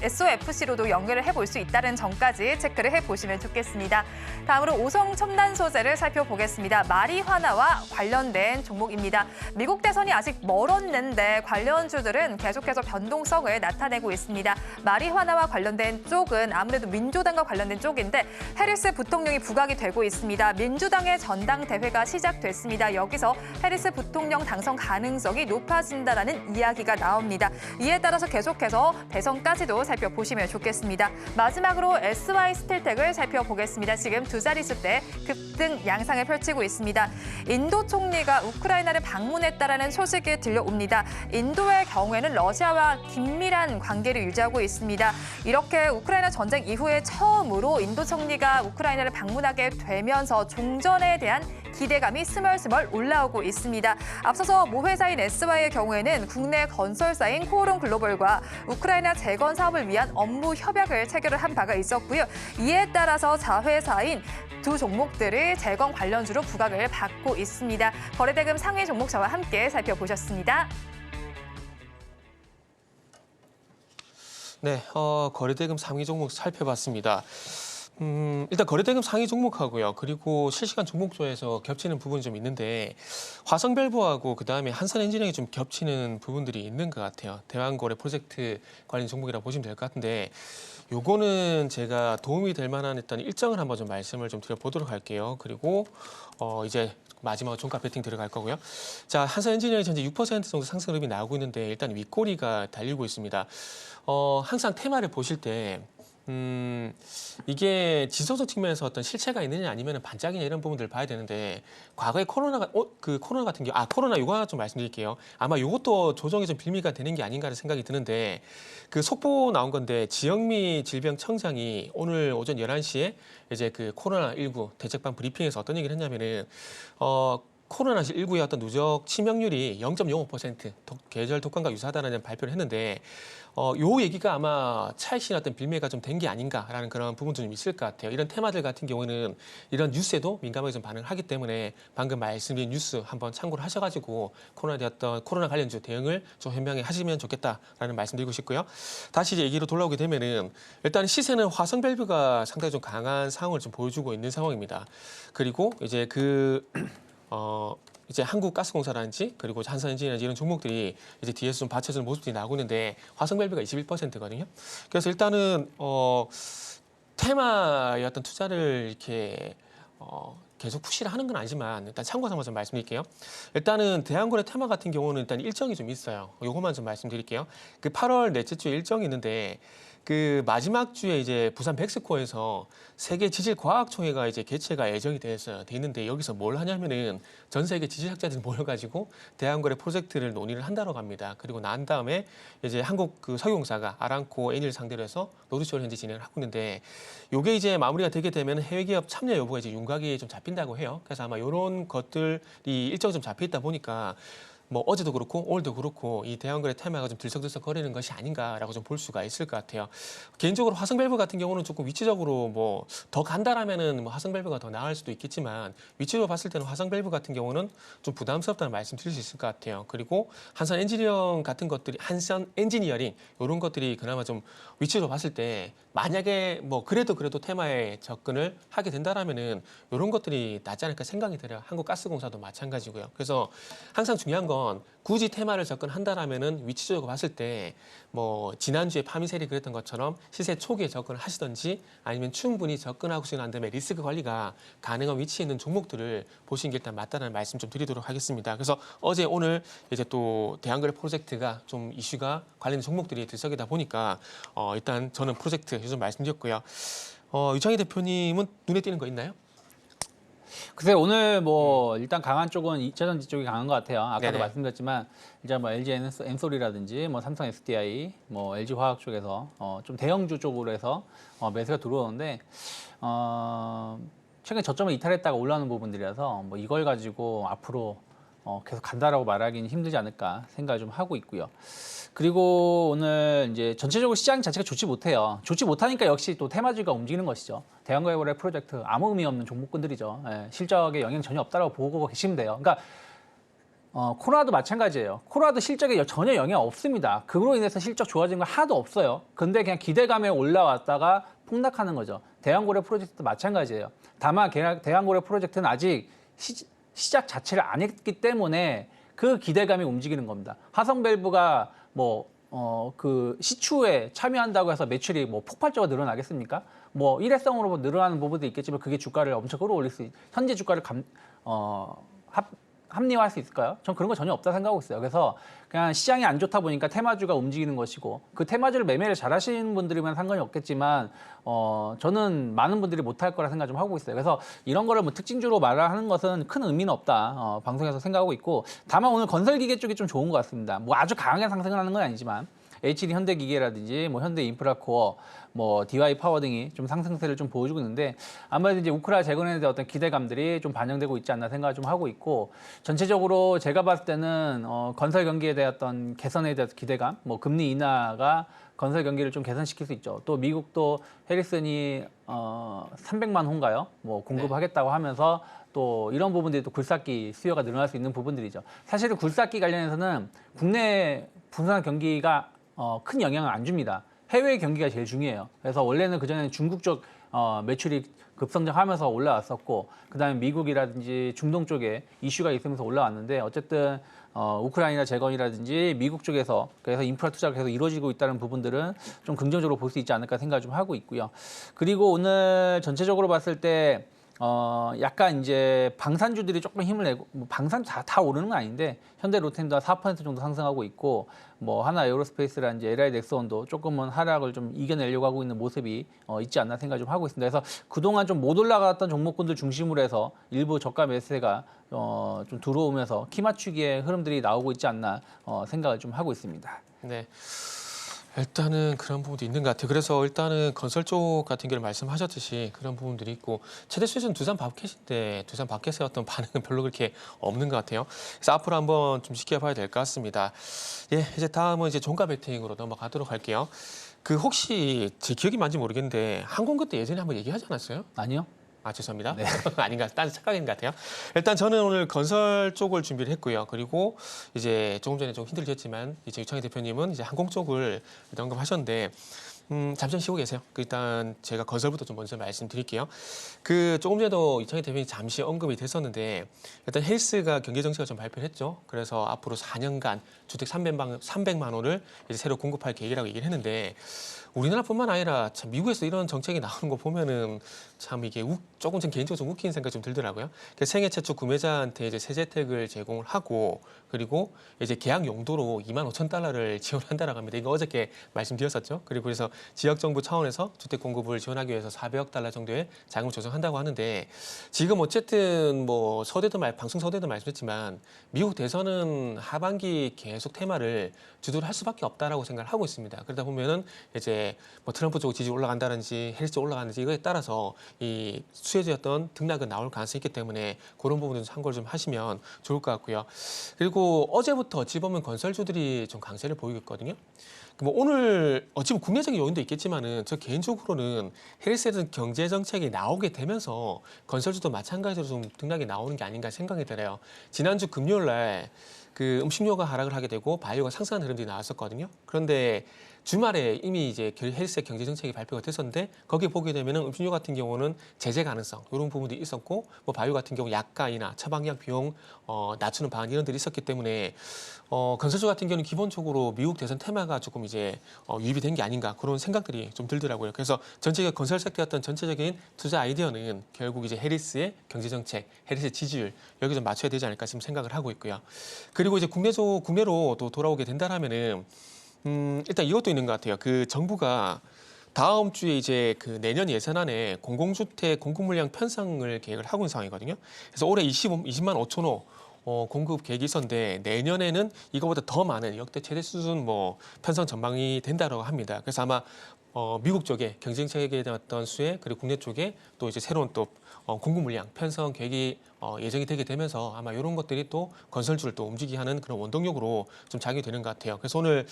SOFC로도 연결을 해볼 수 있다는 점까지 체크를 해보시면 좋겠습니다. 다음으로 오성 첨단 소재를 살펴보겠습니다. 마리화나와 관련된 종목입니다. 미국 대선이 아직 멀었는데 관련주들은 계속해서 변동성을 나타내고 있습니다. 마리화나와 관련된 쪽은 아무래도 민주당과 관련된 쪽인데 해리스 부통령이 부각이 되고 있습니다. 민주당의 전당대회가 시작됐습니다. 여기서 해리스 부통령 당선 가능성이 높아진다는 이야기가 나옵니다. 이에 따라서 계속해서 대선까지도 살펴보시면 좋겠습니다. 마지막으로 SY스틸텍을 살펴보겠습니다. 지금 두 자릿수대 급등 양상을 펼치고 있습니다. 인도 총리가 우크라이나를 방문했다라는 소식이 들려옵니다. 인도의 경우에는 러시아와 긴밀한 관계를 유지하고 있습니다. 이렇게 우크라이나 전쟁 이후에 처음으로 인도 총리가 우크라이나를 방문하게 되면서 종전에 대한 기대감이 스멀스멀 올라오고 있습니다. 앞서서 모회사인 SY의 경우에는 국내 건설사인 코오롱 글로벌과 우크라이나 재건 사업을 위한 업무 협약을 체결을 한 바가 있었고요. 이에 따라서 자회사인 두 종목들을 재건 관련주로 부각을 받고 있습니다. 거래대금 상위 종목 저와 함께 살펴보셨습니다. 네, 거래대금 상위 종목 살펴봤습니다. 일단 거래대금 상위 종목하고요. 그리고 실시간 종목조에서 겹치는 부분이 좀 있는데 화성밸브하고 그다음에 한선엔지니어링이 좀 겹치는 부분들이 있는 것 같아요. 대왕거래 프로젝트 관련 종목이라고 보시면 될 것 같은데 요거는 제가 도움이 될 만한 일단 일정을 한번 좀 말씀을 좀 드려보도록 할게요. 그리고 이제 마지막으로 종가 배팅 들어갈 거고요. 자, 한선엔지니어링이 현재 6% 정도 상승 흐름이 나오고 있는데 일단 윗꼬리가 달리고 있습니다. 항상 테마를 보실 때 이게 지속적 측면에서 어떤 실체가 있느냐 아니면 반짝이냐 이런 부분들을 봐야 되는데 과거에 코로나 같은 경우 코로나 요거 하나 좀 말씀드릴게요. 아마 요것도 조정이 좀 빌미가 되는 게 아닌가 하는 생각이 드는데 그 속보 나온 건데 지영미 질병청장이 오늘 오전 11시에 이제 그 코로나19 대책반 브리핑에서 어떤 얘기를 했냐면은 코로나19의 어떤 누적 치명률이 0.05% 계절 독감과 유사하다는 발표를 했는데 요 얘기가 아마 차익신 어떤 빌미가 좀 된 게 아닌가라는 그런 부분도 좀 있을 것 같아요. 이런 테마들 같은 경우는 이런 뉴스에도 민감하게 좀 반응을 하기 때문에 방금 말씀드린 뉴스 한번 참고를 하셔가지고 코로나 관련주 대응을 좀 현명히 하시면 좋겠다라는 말씀드리고 싶고요. 다시 이제 얘기로 돌아오게 되면은 일단 시세는 화성밸브가 상당히 좀 강한 상황을 좀 보여주고 있는 상황입니다. 그리고 이제 이제 한국가스공사라든지 그리고 한선엔지니어라든지 이런 종목들이 이제 뒤에서 좀 받쳐주는 모습들이 나오고 있는데 화성밸브가 21%거든요. 그래서 일단은 테마의 어떤 투자를 이렇게 계속 푸시를 하는 건 아니지만 일단 참고 삼아서 말씀드릴게요. 일단은 대한거래 테마 같은 경우는 일단 일정이 좀 있어요. 요것만 좀 말씀드릴게요. 그 8월 넷째 주에 일정이 있는데 그 마지막 주에 이제 부산 백스코에서 세계 지질과학총회가 이제 개최가 예정이 돼 있는데 여기서 뭘 하냐면은 전 세계 지질학자들이 모여가지고 대한거래 프로젝트를 논의를 한다고 합니다. 그리고 난 다음에 이제 한국 그 석유공사가 아람코, 에닐 상대로 해서 노드쇼를 현재 진행을 하고 있는데 요게 이제 마무리가 되게 되면 해외 기업 참여 여부가 이제 윤곽이 좀 잡힌다고 해요. 그래서 아마 이런 것들이 일정이 좀 잡혀 있다 보니까 뭐 어제도 그렇고 오늘도 그렇고 이 대왕거래 테마가 좀 들썩들썩 거리는 것이 아닌가라고 좀 볼 수가 있을 것 같아요. 개인적으로 화성밸브 같은 경우는 조금 위치적으로 뭐 더 간다라면은 뭐 화성밸브가 더 나을 수도 있겠지만 위치로 봤을 때는 화성밸브 같은 경우는 좀 부담스럽다는 말씀 드릴 수 있을 것 같아요. 그리고 한선엔지니어링 같은 것들이 한선엔지니어링 이런 것들이 그나마 좀 위치로 봤을 때 만약에 뭐 그래도 테마에 접근을 하게 된다라면은 이런 것들이 낫지 않을까 생각이 들어요. 한국가스공사도 마찬가지고요. 그래서 항상 중요한 건 굳이 테마를 접근한다라면은 위치적으로 봤을 때 뭐 지난주에 파미셀이 그랬던 것처럼 시세 초기에 접근을 하시든지 아니면 충분히 접근하고 난 다음에 리스크 관리가 가능한 위치에 있는 종목들을 보시는 게 일단 맞다는 말씀 좀 드리도록 하겠습니다. 그래서 어제 오늘 이제 또 대한거래 프로젝트가 좀 이슈가 관련된 종목들이 들썩이다 보니까 일단 저는 프로젝트 요즘 말씀드렸고요. 유창희 대표님은 눈에 띄는 거 있나요? 글쎄 오늘 뭐 일단 강한 쪽은 2차전지 쪽이 강한 것 같아요. 아까도 네네. 말씀드렸지만 이제 뭐 LG 엔솔이라든지 뭐 삼성 SDI, 뭐 LG 화학 쪽에서 좀 대형주 쪽으로 해서 매수가 들어오는데 최근에 저점을 이탈했다가 올라오는 부분들이라서 뭐 이걸 가지고 앞으로 계속 간다라고 말하기는 힘들지 않을까 생각을 좀 하고 있고요. 그리고 오늘 이제 전체적으로 시장 자체가 좋지 못해요. 좋지 못하니까 역시 또 테마주가 움직이는 것이죠. 대한거래 프로젝트 아무 의미 없는 종목군들이죠. 예, 실적에 영향 전혀 없다라고 보고 계시면 돼요. 그러니까 코로나도 마찬가지예요. 코로나도 실적에 전혀 영향 없습니다. 그로 인해서 실적 좋아진 거 하나도 없어요. 근데 그냥 기대감에 올라왔다가 폭락하는 거죠. 대한고래 프로젝트도 마찬가지예요. 다만 대한고래 프로젝트는 아직 시작 자체를 안 했기 때문에 그 기대감이 움직이는 겁니다. 화성밸브가 그 시추에 참여한다고 해서 매출이 뭐 폭발적으로 늘어나겠습니까? 뭐 일회성으로 늘어나는 부분도 있겠지만 그게 주가를 엄청 끌어올릴 현재 주가를 합리화할 수 있을까요? 전 그런 거 전혀 없다 생각하고 있어요. 그래서 그냥 시장이 안 좋다 보니까 테마주가 움직이는 것이고 그 테마주를 매매를 잘 하시는 분들이면 상관이 없겠지만 저는 많은 분들이 못할 거라 생각 좀 하고 있어요. 그래서 이런 거를 뭐 특징주로 말하는 것은 큰 의미는 없다. 방송에서 생각하고 있고 다만 오늘 건설기계 쪽이 좀 좋은 것 같습니다. 뭐 아주 강하게 상승을 하는 건 아니지만 HD 현대기계라든지 뭐 현대인프라코어, 뭐 DY 파워 등이 좀 상승세를 좀 보여주고 있는데 아무래도 이제 우크라 재건에 대한 어떤 기대감들이 좀 반영되고 있지 않나 생각을 좀 하고 있고 전체적으로 제가 봤을 때는 건설 경기에 대한 어떤 개선에 대한 기대감, 뭐 금리 인하가 건설 경기를 좀 개선시킬 수 있죠. 또 미국도 해리슨이 300만 호인가요? 뭐 공급하겠다고 하면서 또 이런 부분들이 또 굴삭기 수요가 늘어날 수 있는 부분들이죠. 사실은 굴삭기 관련해서는 국내 부산 경기가 큰 영향을 안 줍니다. 해외 경기가 제일 중요해요. 그래서 원래는 그전에는 중국 쪽 매출이 급성장하면서 올라왔었고 그다음에 미국이라든지 중동 쪽에 이슈가 있으면서 올라왔는데 어쨌든 우크라이나 재건이라든지 미국 쪽에서 그래서 인프라 투자가 계속 이루어지고 있다는 부분들은 좀 긍정적으로 볼 수 있지 않을까 생각을 좀 하고 있고요. 그리고 오늘 전체적으로 봤을 때 약간 이제 방산주들이 조금 힘을 내고 뭐 방산 다 오르는 건 아닌데 현대 로템도 4% 정도 상승하고 있고 뭐 하나 에어로스페이스라든지 LI 넥스원도 조금은 하락을 좀 이겨내려고 하고 있는 모습이 있지 않나 생각 좀 하고 있습니다. 그래서 그동안 좀 못 올라갔던 종목군들 중심으로 해서 일부 저가 매수세가 좀 들어오면서 키 맞추기의 흐름들이 나오고 있지 않나 생각을 좀 하고 있습니다. 네. 일단은 그런 부분도 있는 것 같아요. 그래서 일단은 건설 쪽 같은 경우는 말씀하셨듯이 그런 부분들이 있고 최대 수혜주는 두산 밥켓인데 두산 밥켓의 어떤 반응은 별로 그렇게 없는 것 같아요. 그래서 앞으로 한번 좀 지켜봐야 될 것 같습니다. 예, 이제 다음은 이제 종가 베팅으로 넘어가도록 할게요. 그 혹시 제 기억이 맞는지 모르겠는데 항공 그때 예전에 한번 얘기하지 않았어요? 아니요? 아, 죄송합니다. 네. 아닌가, 딴 착각인 것 같아요. 일단 저는 오늘 건설 쪽을 준비를 했고요. 그리고 이제 조금 전에 좀 힌트를 줬지만 이제 유창희 대표님은 이제 항공 쪽을 일단 언급하셨는데 잠시 쉬고 계세요. 일단 제가 건설부터 좀 먼저 말씀드릴게요. 그 조금 전에도 유창희 대표님이 잠시 언급이 됐었는데 일단 헬스가 경제 정책을 좀 발표를 했죠. 그래서 앞으로 4년간 주택 300만 호를 이제 새로 공급할 계획이라고 얘기를 했는데 우리나라뿐만 아니라 참 미국에서 이런 정책이 나오는 거 보면은 참 이게 조금 전 개인적으로 좀 웃기는 생각이 좀 들더라고요. 생애 최초 구매자한테 이제 세제택을 제공을 하고 그리고 이제 계약 용도로 25,000달러를 지원한다라고 합니다. 이거 어저께 말씀드렸었죠. 그리고 그래서 지역 정부 차원에서 주택 공급을 지원하기 위해서 400억 달러 정도의 자금을 조성한다고 하는데 지금 어쨌든 뭐 방송 서대도 말씀했지만 미국 대선은 하반기 계속 테마를 주도를 할 수밖에 없다라고 생각을 하고 있습니다. 그러다 보면은 이제 뭐 트럼프 쪽 지지 올라간다든지 해리스 쪽 올라가는지 이거에 따라서 이 수혜주였던 등락은 나올 가능성이 있기 때문에 그런 부분도 참고를 좀 하시면 좋을 것 같고요. 그리고 어제부터 어찌 보면 건설주들이 좀 강세를 보이고 있거든요. 뭐 오늘 어찌 보면 국내적인 요인도 있겠지만은 저 개인적으로는 해리스에 대한 경제 정책이 나오게 되면서 건설주도 마찬가지로 좀 등락이 나오는 게 아닌가 생각이 들어요. 지난주 금요일 날 그 음식료가 하락을 하게 되고 바이오가 상승하는 흐름들이 나왔었거든요. 그런데 주말에 이미 이제 헬스의 경제 정책이 발표가 됐었는데 거기에 보게 되면은 음식료 같은 경우는 제재 가능성 이런 부분도 있었고 뭐 바이오 같은 경우 약가이나 처방약 비용 낮추는 방안 이런 들이 있었기 때문에 건설주 같은 경우는 기본적으로 미국 대선 테마가 조금 이제 유입이 된 게 아닌가 그런 생각들이 좀 들더라고요. 그래서 전체가 건설 섹터였던 전체적인 투자 아이디어는 결국 이제 해리스의 경제 정책, 해리스의 지지율 여기 좀 맞춰야 되지 않을까 지금 생각을 하고 있고요. 그리고 이제 국내로 또 돌아오게 된다라면은 일단 이것도 있는 것 같아요. 그 정부가 다음 주에 이제 그 내년 예산안에 공공주택 공급 물량 편성을 계획을 하고 있는 상황이거든요. 그래서 올해 20만 5천 호 공급 계획이 있었는데 내년에는 이거보다 더 많은 역대 최대 수준 뭐 편성 전망이 된다고 합니다. 그래서 아마 미국 쪽에 경쟁책에 대한 어떤 수혜 그리고 국내 쪽에 또 이제 새로운 또 공급 물량 편성 계획이 예정이 되게 되면서 아마 이런 것들이 또 건설주를 또 움직이게 하는 그런 원동력으로 좀 작용이 되는 것 같아요. 그래서 오늘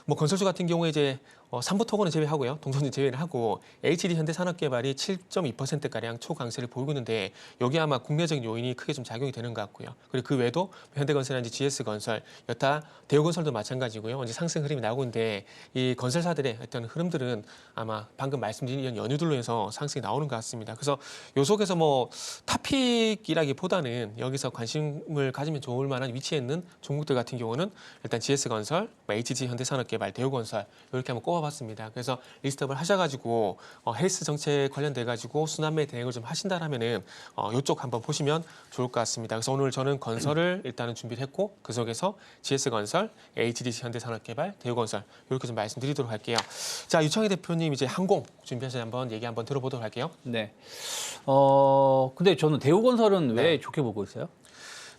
뭐 건설주 같은 경우에 이제 삼부토건은 제외하고요. 동전주 제외를 하고 HD 현대산업개발이 7.2%가량 초강세를 보이고 있는데 여기 아마 국내적인 요인이 크게 좀 작용이 되는 것 같고요. 그리고 그 외에도 현대건설이라든지 GS건설, 여타 대우건설도 마찬가지고요. 이제 상승 흐름이 나오고 있는데 이 건설사들의 어떤 흐름들은 아마 방금 말씀드린 이런 연유들로 해서 상승이 나오는 것 같습니다. 그래서 요 속에서 뭐 탑픽이라기보다는 여기서 관심을 가지면 좋을 만한 위치에 있는 종목들 같은 경우는 일단 GS건설, HG 현대산업개발, 대우건설 이렇게 한번 꼽아봤습니다. 그래서 리스트업을 하셔가지고 헬스 정책 관련돼 가지고 순환매 대응을 좀 하신다라면은 이쪽 한번 보시면 좋을 것 같습니다. 그래서 오늘 저는 건설을 일단은 준비를 했고 그 속에서 GS건설, HDC 현대산업개발, 대우건설 이렇게 좀 말씀드리도록 할게요. 자 유창희 대표님 이제 항공 준비하셔서 한번 얘기 한번 들어보도록 할게요. 네. 근데 저는 대우건설은 왜 네. 좋게 보고 있어요?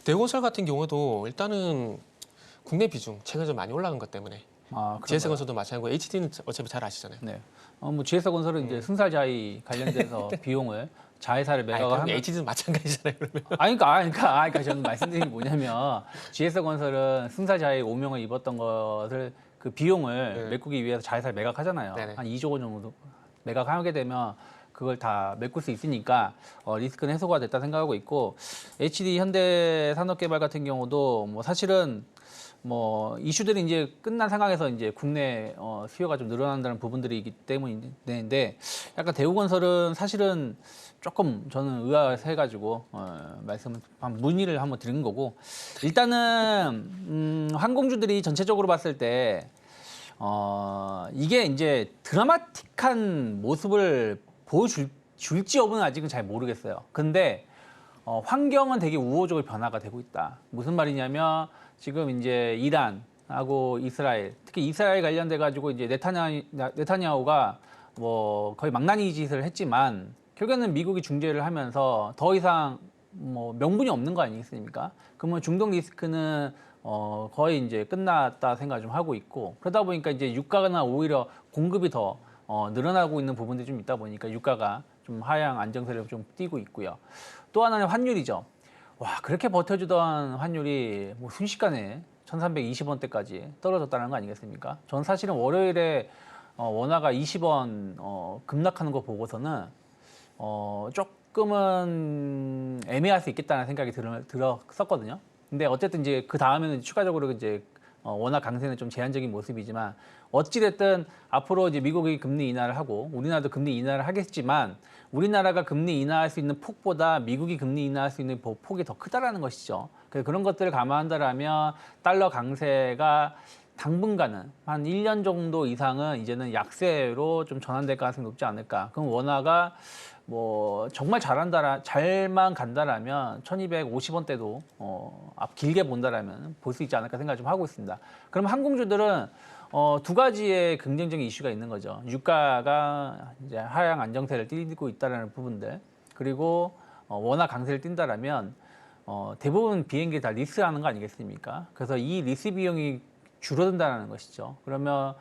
대우건설 같은 경우도 일단은 국내 비중 최근에 좀 많이 올라간 것 때문에 그런가요? GS건설도 마찬가지고 HD는 어차피 잘 아시잖아요. 네. 뭐 GS건설은 이제 승사자위 관련돼서 비용을 자회사를 매각을 그럼 하면 HD는 마찬가지잖아요. 그러면. 그러니까 저는 말씀드린 게 뭐냐면 GS건설은 승사자위 오명을 입었던 것을 그 비용을 네. 메꾸기 위해서 자회사를 매각하잖아요. 네네. 한 2조 원 정도 매각하게 되면 그걸 다 메꿀 수 있으니까 리스크는 해소가 됐다 생각하고 있고 HD 현대산업개발 같은 경우도 뭐 사실은 뭐 이슈들이 이제 끝난 상황에서 이제 국내 수요가 좀 늘어난다는 부분들이기 때문인데 약간 대우건설은 사실은 조금 저는 의아해가지고 말씀을 문의를 한번 드린 거고 일단은 항공주들이 전체적으로 봤을 때 이게 이제 드라마틱한 모습을 보여줄지 여부는 아직은 잘 모르겠어요. 근데 환경은 되게 우호적으로 변화가 되고 있다. 무슨 말이냐면 지금 이제 이란하고 이스라엘, 특히 이스라엘 관련돼 가지고 이제 네타냐후가 뭐 거의 망나니 짓을 했지만 결국에는 미국이 중재를 하면서 더 이상 뭐 명분이 없는 거 아니겠습니까? 그러면 중동 리스크는 거의 이제 끝났다 생각 좀 하고 있고 그러다 보니까 이제 유가나 오히려 공급이 더 늘어나고 있는 부분들이 좀 있다 보니까 유가가 좀 하향 안정세를 좀 띠고 있고요. 또 하나는 환율이죠. 와 그렇게 버텨주던 환율이 뭐 순식간에 1320원대까지 떨어졌다는 거 아니겠습니까? 전 사실은 월요일에 원화가 20원 급락하는 거 보고서는 조금은 애매할 수 있겠다는 생각이 들었었거든요. 근데 어쨌든 이제 그 다음에는 추가적으로 이제 원화 강세는 좀 제한적인 모습이지만 어찌됐든 앞으로 이제 미국이 금리 인하를 하고 우리나라도 금리 인하를 하겠지만 우리나라가 금리 인하할 수 있는 폭보다 미국이 금리 인하할 수 있는 폭이 더 크다라는 것이죠. 그래서 그런 것들을 감안한다라면 달러 강세가 당분간은 한 1년 정도 이상은 이제는 약세로 좀 전환될 가능성이 높지 않을까. 그럼 원화가 뭐 정말 잘만 간다라면 1250원대도 앞 길게 본다라면 볼 수 있지 않을까 생각 좀 하고 있습니다. 그럼 항공주들은 두 가지의 긍정적인 이슈가 있는 거죠. 유가가 이제 하향 안정세를 띠고 있다라는 부분들, 그리고 원화 강세를 띈다라면 대부분 비행기 다 리스하는 거 아니겠습니까? 그래서 이 리스 비용이 줄어든다는 것이죠. 그러면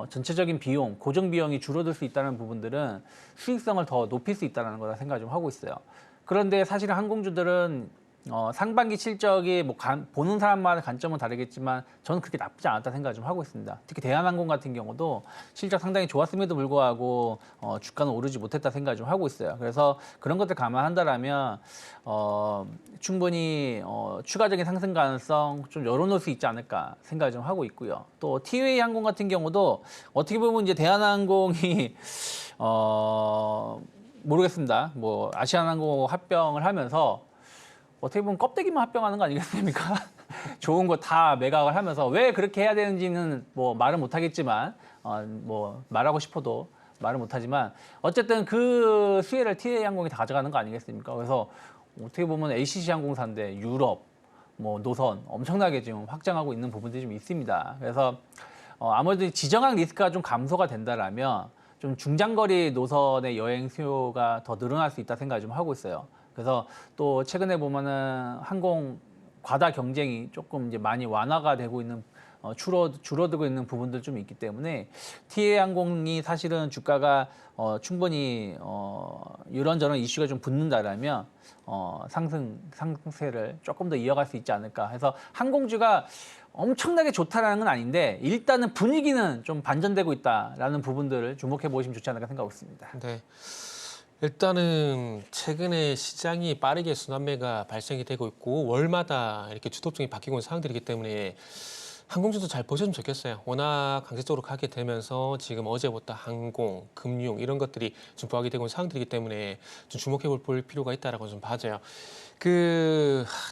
전체적인 비용, 고정 비용이 줄어들 수 있다는 부분들은 수익성을 더 높일 수 있다는 거다 생각 좀 하고 있어요. 그런데 사실은 항공주들은 상반기 실적이 뭐 보는 사람마다 관점은 다르겠지만 저는 그렇게 나쁘지 않았다 생각 좀 하고 있습니다. 특히 대한항공 같은 경우도 실적 상당히 좋았음에도 불구하고 주가는 오르지 못했다 생각 좀 하고 있어요. 그래서 그런 것들 감안한다라면 충분히 추가적인 상승 가능성 좀 열어놓을 수 있지 않을까 생각 좀 하고 있고요. 또 티웨이 항공 같은 경우도 어떻게 보면 이제 대한항공이 모르겠습니다. 뭐 아시아나항공 합병을 하면서 어떻게 보면 껍데기만 합병하는 거 아니겠습니까? 좋은 거 다 매각을 하면서 왜 그렇게 해야 되는지는 뭐 말은 못하겠지만 뭐 말하고 싶어도 말을 못하지만 어쨌든 그 수혜를 TA 항공이 다 가져가는 거 아니겠습니까? 그래서 어떻게 보면 ACC 항공사인데 유럽 뭐 노선 엄청나게 지금 확장하고 있는 부분들이 좀 있습니다. 그래서 아무래도 지정학 리스크가 좀 감소가 된다라면 좀 중장거리 노선의 여행 수요가 더 늘어날 수 있다 생각을 좀 하고 있어요. 그래서 또 최근에 보면은 항공 과다 경쟁이 조금 이제 많이 완화가 되고 있는 줄어들고 있는 부분들 좀 있기 때문에 TA 항공이 사실은 주가가 충분히 이런저런 이슈가 좀 붙는다라면 상승세를 조금 더 이어갈 수 있지 않을까 해서 항공주가 엄청나게 좋다라는 건 아닌데 일단은 분위기는 좀 반전되고 있다라는 부분들을 주목해 보시면 좋지 않을까 생각하고 있습니다. 네. 일단은 최근에 시장이 빠르게 순환매가 발생이 되고 있고 월마다 이렇게 주도성이 바뀌고 있는 상황들이기 때문에 항공주도 잘 보셨으면 좋겠어요. 워낙 강세적으로 가게 되면서 지금 어제부터 항공, 금융 이런 것들이 좀 부각이 되고 있는 상황들이기 때문에 좀 주목해 볼 필요가 있다라고 좀 봐져요.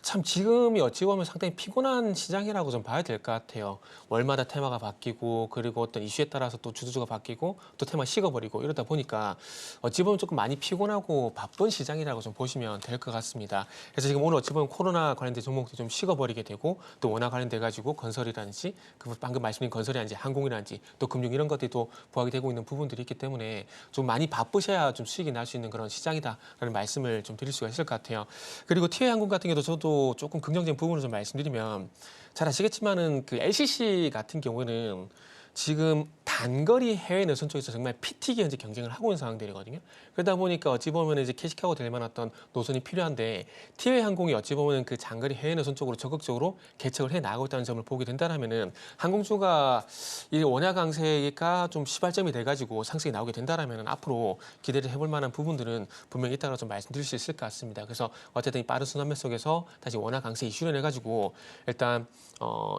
참 지금이 어찌 보면 상당히 피곤한 시장이라고 좀 봐야 될 것 같아요. 월마다 테마가 바뀌고 그리고 어떤 이슈에 따라서 또 주도주가 바뀌고 또 테마 식어버리고 이러다 보니까 어찌 보면 조금 많이 피곤하고 바쁜 시장이라고 좀 보시면 될 것 같습니다. 그래서 지금 오늘 어찌 보면 코로나 관련된 종목도 좀 식어버리게 되고 또 원화 관련돼 가지고 건설이라든지 그 방금 말씀드린 건설이라든지 항공이라든지 또 금융 이런 것들이 또 부각이 되고 있는 부분들이 있기 때문에 좀 많이 바쁘셔야 좀 수익이 날 수 있는 그런 시장이다라는 말씀을 좀 드릴 수가 있을 것 같아요. 그리고 TA-항공 같은 경우도 저도 조금 긍정적인 부분을 좀 말씀드리면 잘 아시겠지만은 그 LCC 같은 경우는 지금 단거리 해외 내선 쪽에서 정말 피 튀기 현재 경쟁을 하고 있는 상황들이거든요. 그러다 보니까 어찌 보면 이제 캐시카고 될 만한 어떤 노선이 필요한데 TA-항공이 어찌 보면 그 장거리 해외 내선 쪽으로 적극적으로 개척을 해 나가고 있다는 점을 보게 된다라면은 항공주가 이 원화 강세가 좀 시발점이 돼가지고 상승이 나오게 된다라면은 앞으로 기대를 해볼 만한 부분들은 분명히 있다고 좀 말씀드릴 수 있을 것 같습니다. 그래서 어쨌든 이 빠른 순환매 속에서 다시 원화 강세 이슈를 내가지고 일단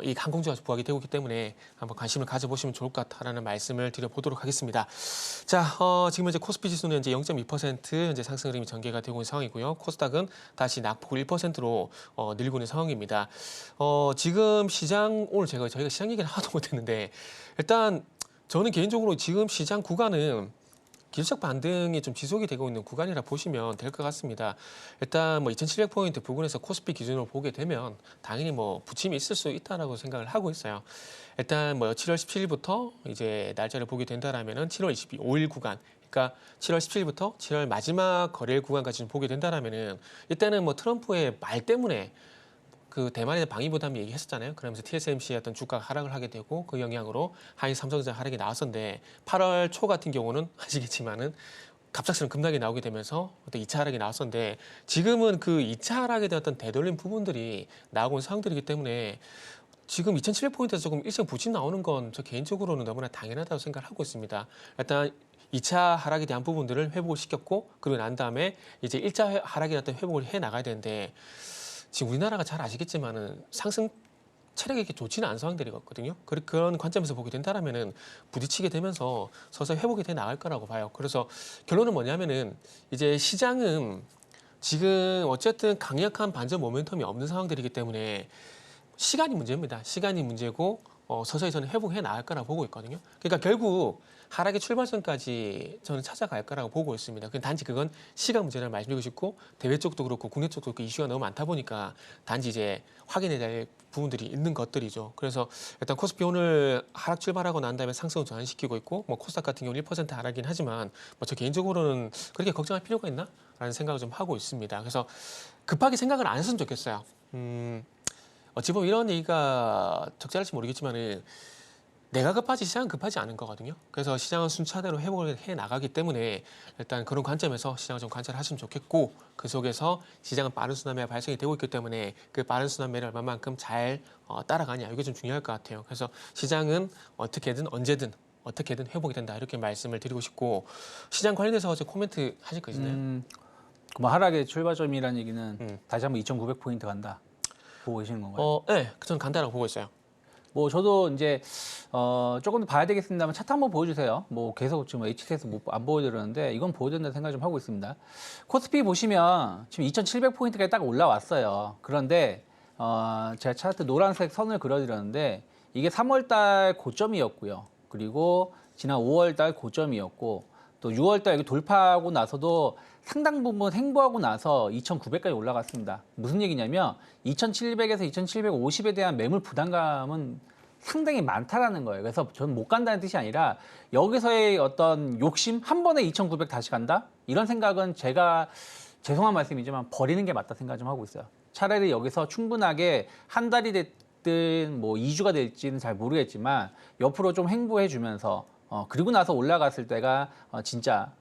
이 항공주가 부각이 되고 있기 때문에 한번 관심을 가져보시면 좋을 것 같다라는 말씀을 드려보도록 하겠습니다. 자, 지금 현재 코스피 지수는 현재 0.2% 현재 상승 흐름이 전개가 되고 있는 상황이고요. 코스닥은 다시 낙폭 1%로 늘고 있는 상황입니다. 지금 시장 오늘 저희가 시장 얘기를 하나도 못했는데 일단 저는 개인적으로 지금 시장 구간은 기술적 반등이 좀 지속이 되고 있는 구간이라 보시면 될 것 같습니다. 일단 뭐 2,700포인트 부근에서 코스피 기준으로 보게 되면 당연히 뭐 부침이 있을 수 있다라고 생각을 하고 있어요. 일단 뭐 7월 17일부터 이제 날짜를 보게 된다라면은 7월 25일 구간, 그러니까 7월 17일부터 7월 마지막 거래일 구간까지 보게 된다라면은 이때는 뭐 트럼프의 말 때문에 그 대만의 방위 부담이 얘기했었잖아요. 그러면서 TSMC의 어떤 주가가 하락을 하게 되고 그 영향으로 하이 삼성전자 하락이 나왔었는데 8월 초 같은 경우는 아시겠지만은 갑작스러운 급락이 나오게 되면서 어떤 2차 하락이 나왔었는데 지금은 그 2차 하락에 대한 어떤 되돌림 부분들이 나오고 있는 상황들이기 때문에 지금 2,700포인트에서 조금 일정 부침 나오는 건 저 개인적으로는 너무나 당연하다고 생각을 하고 있습니다. 일단 2차 하락에 대한 부분들을 회복을 시켰고 그리고 난 다음에 이제 1차 하락에 어떤 회복을 해 나가야 되는데 지금 우리나라가 잘 아시겠지만은 상승 체력이 이렇게 좋지는 않은 상황들이거든요. 그런 관점에서 보게 된다라면은 부딪히게 되면서 서서히 회복이 돼 나갈 거라고 봐요. 그래서 결론은 뭐냐면은 이제 시장은 지금 어쨌든 강력한 반전 모멘텀이 없는 상황들이기 때문에 시간이 문제입니다. 시간이 문제고 서서히 저는 회복해 나갈 거라고 보고 있거든요. 그러니까 결국 하락의 출발선까지 저는 찾아갈 거라고 보고 있습니다. 단지 그건 시간 문제라는 말씀드리고 싶고 대외 쪽도 그렇고 국내 쪽도 그렇고 이슈가 너무 많다 보니까 단지 이제 확인해야 될 부분들이 있는 것들이죠. 그래서 일단 코스피 오늘 하락 출발하고 난 다음에 상승을 전환시키고 있고 뭐 코스닥 같은 경우는 1% 하락이긴 하지만 뭐 저 개인적으로는 그렇게 걱정할 필요가 있나? 라는 생각을 좀 하고 있습니다. 그래서 급하게 생각을 안 했으면 좋겠어요. 어찌 보면 이런 얘기가 적절할지 모르겠지만은 내가 급하지 시장은 급하지 않은 거거든요. 그래서 시장은 순차대로 회복을 해 나가기 때문에 일단 그런 관점에서 시장을 좀 관찰하시면 좋겠고 그 속에서 시장은 빠른 순환매가 발생이 되고 있기 때문에 그 빠른 순환매를 얼마만큼 잘 따라가냐 이게 좀 중요할 것 같아요. 그래서 시장은 어떻게든 언제든 어떻게든 회복이 된다 이렇게 말씀을 드리고 싶고 시장 관련해서 어제 코멘트 하실 거 있나요? 뭐 하락의 출발점이라는 얘기는 다시 한번 2,900포인트 간다 보고 계시는 건가요? 네, 저는 간다라고 보고 있어요. 뭐 저도 이제 조금 더 봐야 되겠습니다만 차트 한번 보여주세요. 뭐 계속 지금 HTS 안 보여드렸는데 이건 보여준다는 생각 좀 하고 있습니다. 코스피 보시면 지금 2,700포인트까지 딱 올라왔어요. 그런데 제가 차트 노란색 선을 그려드렸는데 이게 3월달 고점이었고요. 그리고 지난 5월달 고점이었고 또 6월달 여기 돌파하고 나서도 상당 부분 횡보하고 나서 2,900까지 올라갔습니다. 무슨 얘기냐면 2,700에서 2,750에 대한 매물 부담감은 상당히 많다라는 거예요. 그래서 저는 못 간다는 뜻이 아니라 여기서의 어떤 욕심, 한 번에 2,900 다시 간다? 이런 생각은 제가 죄송한 말씀이지만 버리는 게 맞다 생각 좀 하고 있어요. 차라리 여기서 충분하게 한 달이 됐든 뭐 2주가 될지는 잘 모르겠지만 옆으로 좀 행보해 주면서 그리고 나서 올라갔을 때가 진짜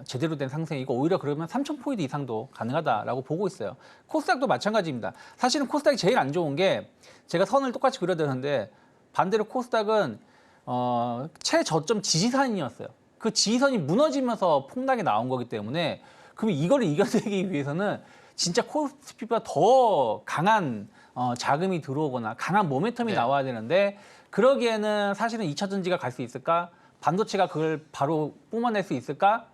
제대로 된 상승이고 오히려 그러면 3,000포인트 이상도 가능하다라고 보고 있어요. 코스닥도 마찬가지입니다. 사실은 코스닥이 제일 안 좋은 게 제가 선을 똑같이 그려드렸는데 반대로 코스닥은 최저점 지지선이었어요. 그 지지선이 무너지면서 폭락이 나온 거기 때문에 그럼 이걸 이겨내기 위해서는 진짜 코스피보다 더 강한 자금이 들어오거나 강한 모멘텀이 네. 나와야 되는데 그러기에는 사실은 2차 전지가 갈 수 있을까? 반도체가 그걸 바로 뿜어낼 수 있을까?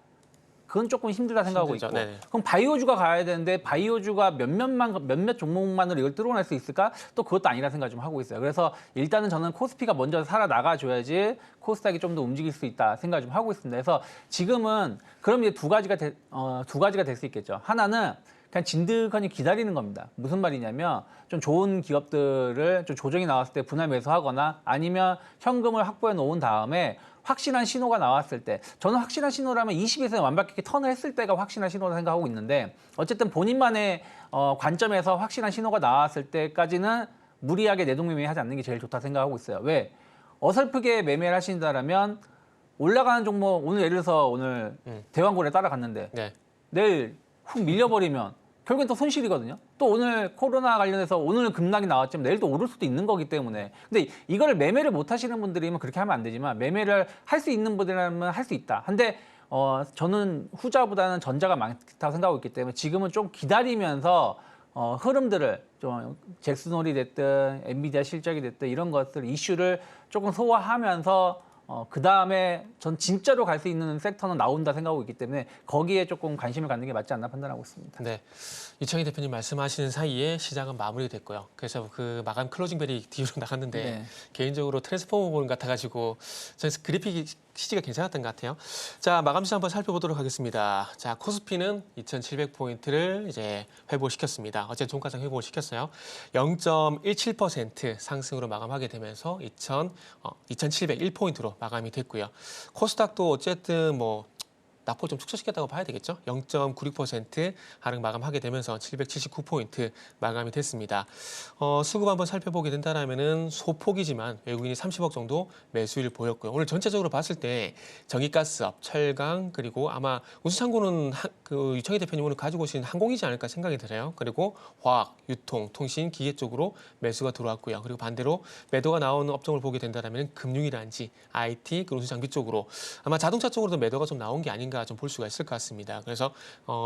그건 조금 힘들다 생각하고 힘들죠. 있고 네. 그럼 바이오주가 가야 되는데 바이오주가 몇몇 종목만으로 이걸 뚫어낼 수 있을까? 또 그것도 아니라 생각 좀 하고 있어요. 그래서 일단은 저는 코스피가 먼저 살아나가줘야지 코스닥이 좀 더 움직일 수 있다 생각 좀 하고 있습니다. 그래서 지금은 그럼 이제 두 가지가 될 수 있겠죠. 하나는 그냥 진득하니 기다리는 겁니다. 무슨 말이냐면 좀 좋은 기업들을 좀 조정이 나왔을 때 분할 매수하거나 아니면 현금을 확보해 놓은 다음에 확실한 신호가 나왔을 때 저는 확실한 신호라면 20에서 완벽하게 턴을 했을 때가 확실한 신호라 생각하고 있는데 어쨌든 본인만의 관점에서 확실한 신호가 나왔을 때까지는 무리하게 내동매매하지 않는 게 제일 좋다 생각하고 있어요. 왜? 어설프게 매매를 하신다라면 올라가는 종목 오늘 예를 들어서 오늘 대왕고래 따라갔는데 네. 내일 훅 밀려버리면 결국엔 또 손실이거든요. 또 오늘 코로나 관련해서 오늘은 급락이 나왔지만 내일 또 오를 수도 있는 거기 때문에. 근데 이거를 매매를 못 하시는 분들이면 그렇게 하면 안 되지만 매매를 할 수 있는 분들이라면 할 수 있다. 근데 저는 후자보다는 전자가 많다고 생각하고 있기 때문에 지금은 좀 기다리면서 흐름들을 좀 잭슨홀이 됐든 엔비디아 실적이 됐든 이런 것들 이슈를 조금 소화하면서 그 다음에 전 진짜로 갈 수 있는 섹터는 나온다 생각하고 있기 때문에 거기에 조금 관심을 갖는 게 맞지 않나 판단하고 있습니다. 네. 이창희 대표님 말씀하시는 사이에 시장은 마무리됐고요. 그래서 그 마감 클로징벨이 뒤로 나갔는데 네. 개인적으로 트랜스포머본 같아가지고 저는 그래픽이 CG가 괜찮았던 것 같아요. 자, 마감 시장 한번 살펴보도록 하겠습니다. 자, 코스피는 2,700포인트를 이제 회복시켰습니다. 어제 종가상 회복을 시켰어요. 0.17% 상승으로 마감하게 되면서 2,701포인트로 마감이 됐고요. 코스닥도 어쨌든 뭐 낙폭 좀 축소시켰다고 봐야 되겠죠. 0.96% 하락 마감하게 되면서 779포인트 마감이 됐습니다. 수급 한번 살펴보게 된다면은 소폭이지만 외국인이 30억 정도 매수를 보였고요. 오늘 전체적으로 봤을 때 전기가스업, 철강 그리고 아마 우수창고는 그 유창희 대표님 오늘 가지고 오신 항공이지 않을까 생각이 들어요. 그리고 화학, 유통, 통신, 기계 쪽으로 매수가 들어왔고요. 그리고 반대로 매도가 나오는 업종을 보게 된다면 금융이란지 IT, 그리고 우수장비 쪽으로 아마 자동차 쪽으로도 매도가 좀 나온 게 아닌가 좀 볼 수가 있을 것 같습니다. 그래서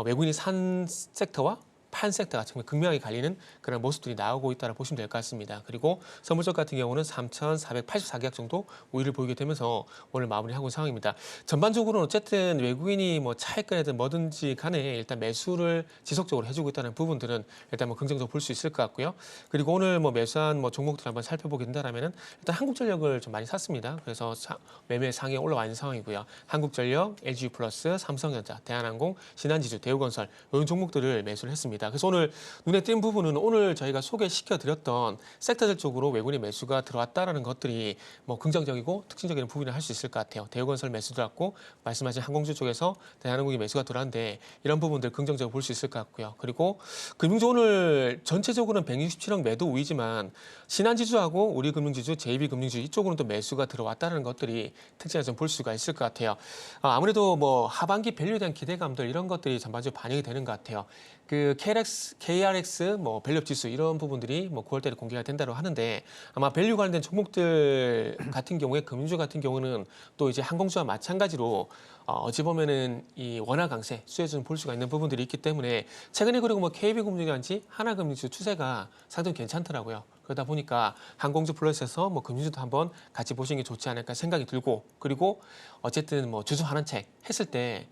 외국인이 산 섹터와 판 섹터가 정말 극명하게 갈리는 그런 모습들이 나오고 있다고 보시면 될 것 같습니다. 그리고 선물적 같은 경우는 3,484계약 정도 우위를 보이게 되면서 오늘 마무리하고 있는 상황입니다. 전반적으로는 어쨌든 외국인이 뭐 차익권이든 뭐든지 간에 일단 매수를 지속적으로 해주고 있다는 부분들은 일단 뭐 긍정적으로 볼 수 있을 것 같고요. 그리고 오늘 뭐 매수한 뭐 종목들 한번 살펴보게 된다면은 일단 한국전력을 좀 많이 샀습니다. 그래서 매매 상에 올라와 있는 상황이고요. 한국전력, LG플러스, 삼성전자, 대한항공, 신한지주, 대우건설 이런 종목들을 매수를 했습니다. 그래서 오늘 눈에 띈 부분은 오늘 저희가 소개시켜드렸던 섹터들 쪽으로 외국인의 매수가 들어왔다라는 것들이 뭐 긍정적이고 특징적인 부분을 할 수 있을 것 같아요. 대우건설 매수 들어왔고 말씀하신 항공주 쪽에서 대한항공이 매수가 들어왔는데 이런 부분들 긍정적으로 볼 수 있을 것 같고요. 그리고 금융주 오늘 전체적으로는 167억 매도 우위지만 신한지주하고 우리금융지주, JB금융지주 이쪽으로는 또 매수가 들어왔다는 것들이 특징을 좀 볼 수가 있을 것 같아요. 아무래도 뭐 하반기 밸류에 대한 기대감들 이런 것들이 전반적으로 반영이 되는 것 같아요. 그 KRX, 뭐 밸류 지수 이런 부분들이 뭐 9월달에 공개가 된다고 하는데 아마 밸류 관련된 종목들 같은 경우에 금융주 같은 경우는 또 이제 항공주와 마찬가지로 어찌 보면은 이 원화 강세 수혜주는 볼 수가 있는 부분들이 있기 때문에 최근에 그리고 뭐 KB금융이란지 하나금융주 추세가 상당히 괜찮더라고요. 그러다 보니까 항공주 플러스에서 뭐 금융주도 한번 같이 보시는 게 좋지 않을까 생각이 들고 그리고 어쨌든 뭐 주주 환원책 했을 때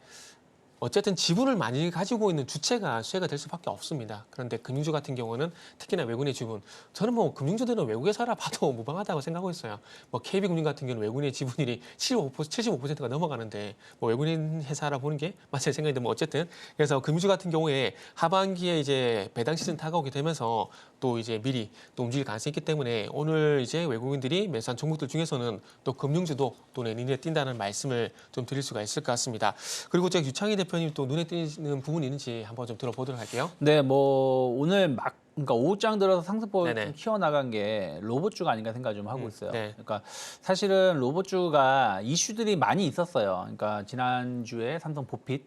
어쨌든 지분을 많이 가지고 있는 주체가 수혜가 될 수밖에 없습니다. 그런데 금융주 같은 경우는 특히나 외국인의 지분, 저는 뭐 금융주들은 외국에 살아 봐도 무방하다고 생각하고 있어요. 뭐 KB금융 같은 경우는 외국인의 지분율이 75%가 넘어가는데 뭐 외국인 회사라 보는 게 맞을 생각인데 뭐 어쨌든 그래서 금융주 같은 경우에 하반기에 이제 배당 시즌 다가오게 되면서 또 이제 미리 또 움직일 가능성이 있기 때문에 오늘 이제 외국인들이 매수한 종목들 중에서는 또 금융주도 또 눈에 띈다는 말씀을 좀 드릴 수가 있을 것 같습니다. 그리고 제가 유창희 대표님 또 눈에 띄는 부분이 있는지 한번 좀 들어보도록 할게요. 네, 뭐 오늘 그러니까 오후장 들어서 상승폭을 네네. 좀 키워나간 게 로봇주가 아닌가 생각 좀 하고 있어요. 네. 그러니까 사실은 로봇주가 이슈들이 많이 있었어요. 그러니까 지난주에 삼성 보핏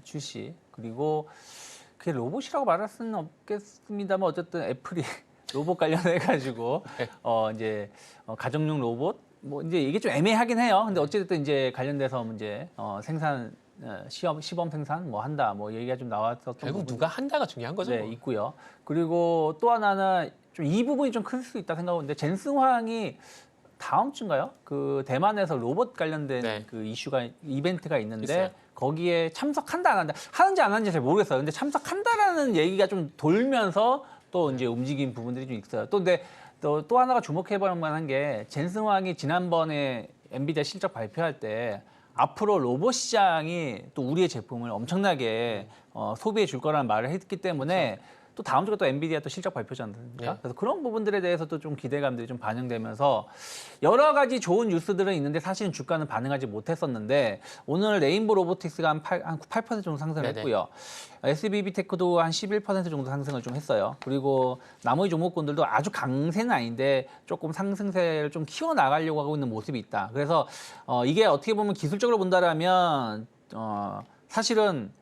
출시, 그리고 그게 로봇이라고 말할 수는 없겠습니다만 어쨌든 애플이 로봇 관련해가지고 네. 이제 가정용 로봇 뭐 이제 이게 좀 애매하긴 해요. 근데 어쨌든 이제 관련돼서 문제 생산 시범 생산 뭐 한다 뭐 얘기가 좀 나왔었던 결국 부분이 누가 한다가 중요한 거죠. 네, 뭐. 있고요. 그리고 또 하나는 좀 이 부분이 좀 클 수 있다 생각하는데 젠슨황이 다음 주인가요? 그 대만에서 로봇 관련된 네. 그 이벤트가 있는데 있어요. 거기에 참석한다 안 한다 하는지 안 하는지 잘 모르겠어요. 근데 참석한다라는 얘기가 좀 돌면서 또 이제 움직인 부분들이 좀 있어요. 또 근데 또 하나가 주목해볼 만한 게 젠슨황이 지난번에 엔비디아 실적 발표할 때 앞으로 로봇 시장이 또 우리의 제품을 엄청나게 소비해 줄 거라는 말을 했기 때문에 또 다음 주가 또 엔비디아 또 실적 발표지 않습니까? 네. 그래서 그런 부분들에 대해서도 좀 기대감들이 좀 반영되면서 여러 가지 좋은 뉴스들은 있는데 사실은 주가는 반응하지 못했었는데 오늘 레인보 로보틱스가 한 8% 정도 상승을 네네. 했고요. SBB 테크도 한 11% 정도 상승을 좀 했어요. 그리고 나머지 종목군들도 아주 강세는 아닌데 조금 상승세를 좀 키워나가려고 하고 있는 모습이 있다. 그래서 이게 어떻게 보면 기술적으로 본다라면 사실은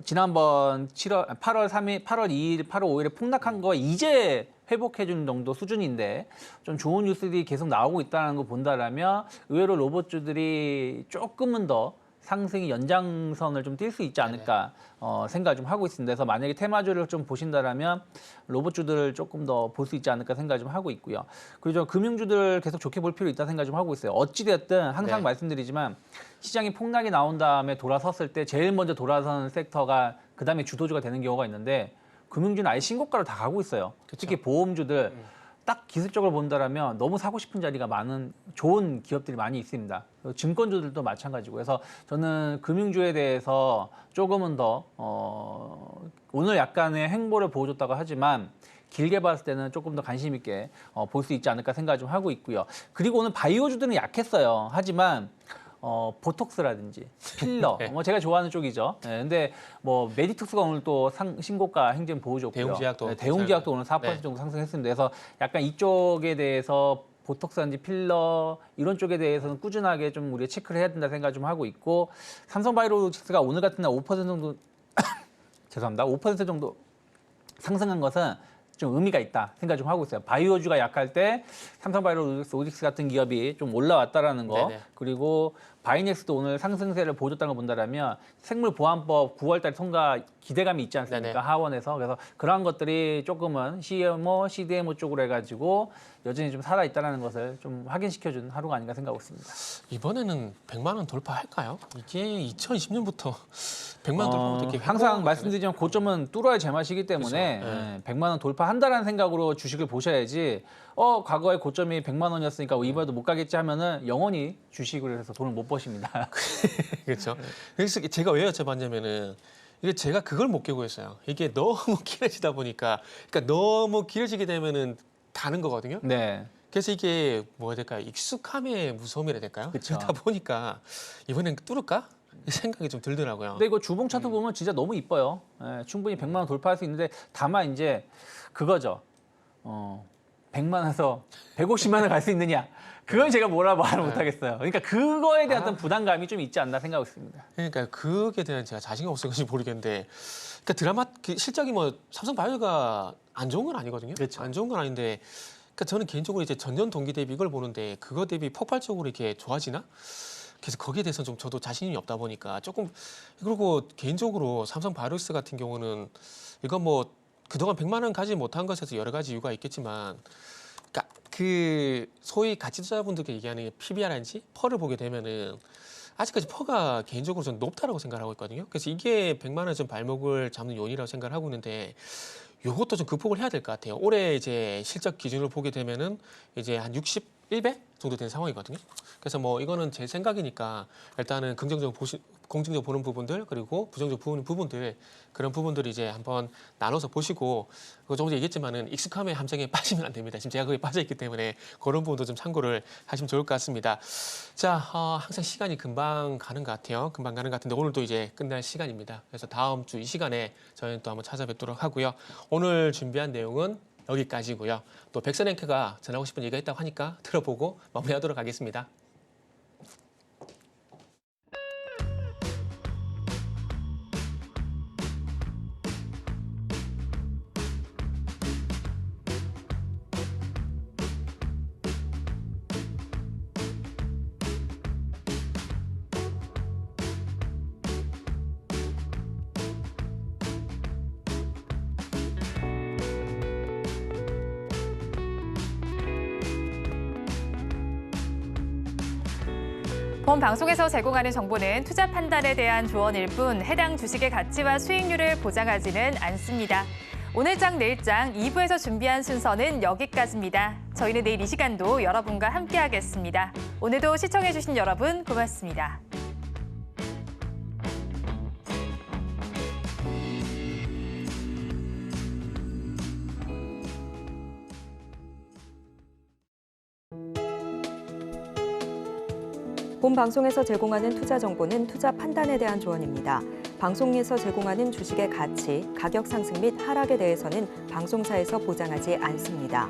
지난번 8월 2일, 8월 5일에 폭락한 거 이제 회복해주는 정도 수준인데 좀 좋은 뉴스들이 계속 나오고 있다는 거 본다라면 의외로 로봇주들이 조금은 더 상승이 연장선을 좀 뛸 수 있지 않을까 생각을 좀 하고 있습니다. 그래서 만약에 테마주를 좀 보신다라면 로봇주들을 조금 더 볼 수 있지 않을까 생각을 좀 하고 있고요. 그리고 저 금융주들 계속 좋게 볼 필요 있다 생각 좀 하고 있어요. 어찌됐든 항상 네. 말씀드리지만 시장이 폭락이 나온 다음에 돌아섰을 때 제일 먼저 돌아서는 섹터가 그다음에 주도주가 되는 경우가 있는데 금융주는 아예 신고가로 다 가고 있어요. 특히 보험주들 딱 기술적으로 본다라면 너무 사고 싶은 자리가 많은 좋은 기업들이 많이 있습니다. 증권주들도 마찬가지고 그래서 저는 금융주에 대해서 조금은 더 오늘 약간의 횡보를 보여줬다고 하지만 길게 봤을 때는 조금 더 관심 있게 볼 수 있지 않을까 생각을 좀 하고 있고요. 그리고 오늘 바이오주들은 약했어요. 하지만 보톡스라든지 필러, 네. 뭐 제가 좋아하는 쪽이죠. 네, 근데 뭐 메디톡스가 오늘 또 신고가 행진 보여줬고요. 대웅제약도 대웅제약도 오늘 4% 네. 정도 상승했습니다. 그래서 약간 이쪽에 대해서 보톡스라든지 필러 이런 쪽에 대해서는 꾸준하게 좀 우리가 체크를 해야 된다 생각 좀 하고 있고 삼성바이오로직스가 오늘 같은 날 5% 정도 죄송합니다. 5% 정도 상승한 것은 좀 의미가 있다 생각 좀 하고 있어요. 바이오주가 약할 때 삼성바이오로직스 같은 기업이 좀 올라왔다라는 거 네네. 그리고 바이넥스도 오늘 상승세를 보여줬다는 걸 본다라면 생물보안법 9월달 통과 기대감이 있지 않습니까? 네네. 하원에서 그래서 그러한 것들이 조금은 CMO, CDMO 쪽으로 해가지고 여전히 좀 살아있다는 것을 좀 확인시켜준 하루가 아닌가 생각하고 있습니다. 이번에는 100만 원 돌파할까요? 이게 2020년부터 100만 원 돌파부터 이렇게 항상 횡보하고 말씀드리지만 고점은 뚫어야 제맛이기 때문에 그렇죠. 네. 100만 원 돌파한다라는 생각으로 주식을 보셔야지 과거에 고점이 100만 원이었으니까 이번에도 못 가겠지 하면은 영원히 주식을 해서 돈을 못 버십니다. 그렇죠. 그래서 제가 왜 여쭤봤냐면은 이게 제가 그걸 못 깨고 있어요. 이게 너무 길어지다 보니까 그러니까 너무 길어지게 되면은 다는 거거든요. 네. 그래서 이게 뭐가 될까요? 익숙함의 무서움이라 될까요? 그쵸. 그러다 보니까 이번엔 뚫을까? 생각이 좀 들더라고요. 근데 이거 주봉 차트 보면 진짜 너무 이뻐요. 충분히 100만 원 돌파할 수 있는데 다만 이제 그거죠. 100만 원에서 150만 원 갈 수 있느냐? 그건 제가 뭐라 말을 못 하겠어요. 그러니까 그거에 대한 어떤 부담감이 좀 있지 않나 생각하고 있습니다. 그러니까 그거에 대한 제가 자신감 없어서 모르겠는데 그러니까 드라마 실적이 뭐 삼성바이오가 안 좋은 건 아니거든요. 그렇죠. 안 좋은 건 아닌데 그러니까 저는 개인적으로 이제 전년 동기 대비 이걸 보는데 그거 대비 폭발적으로 이렇게 좋아지나? 그래서 거기에 대해서 좀 저도 자신이 없다 보니까 조금 그리고 개인적으로 삼성바이오로스 같은 경우는 이건 뭐 그동안 100만 원 가지 못한 것에서 여러 가지 이유가 있겠지만 그러니까 그 소위 가치 투자자분들께 얘기하는 PBR인지 펄을 보게 되면은 아직까지 퍼가 개인적으로 좀 높다라고 생각하고 있거든요. 그래서 이게 100만 원 좀 발목을 잡는 요인이라고 생각을 하고 있는데 요것도 좀 극복을 해야 될 것 같아요. 올해 이제 실적 기준으로 보게 되면은 이제 한 61배 정도 된 상황이거든요. 그래서 뭐 이거는 제 생각이니까 일단은 긍정적으로 보는 부분들 그리고 부정적으로 보는 부분들 그런 부분들을 이제 한번 나눠서 보시고 그 조금 전에 얘기했지만은 익숙함의 함정에 빠지면 안 됩니다. 지금 제가 거기에 빠져 있기 때문에 그런 부분도 좀 참고를 하시면 좋을 것 같습니다. 자, 항상 시간이 금방 가는 것 같아요. 금방 가는 것 같은데 오늘도 이제 끝날 시간입니다. 그래서 다음 주 이 시간에 저희는 또 한번 찾아뵙도록 하고요. 오늘 준비한 내용은 여기까지고요. 또 백선 앵커가 전하고 싶은 얘기가 있다고 하니까 들어보고 마무리하도록 하겠습니다. 본 방송에서 제공하는 정보는 투자 판단에 대한 조언일 뿐 해당 주식의 가치와 수익률을 보장하지는 않습니다. 오늘장 내일장 2부에서 준비한 순서는 여기까지입니다. 저희는 내일 이 시간도 여러분과 함께하겠습니다. 오늘도 시청해주신 여러분 고맙습니다. 본 방송에서 제공하는 투자 정보는 투자 판단에 대한 조언입니다. 방송에서 제공하는 주식의 가치, 가격 상승 및 하락에 대해서는 방송사에서 보장하지 않습니다.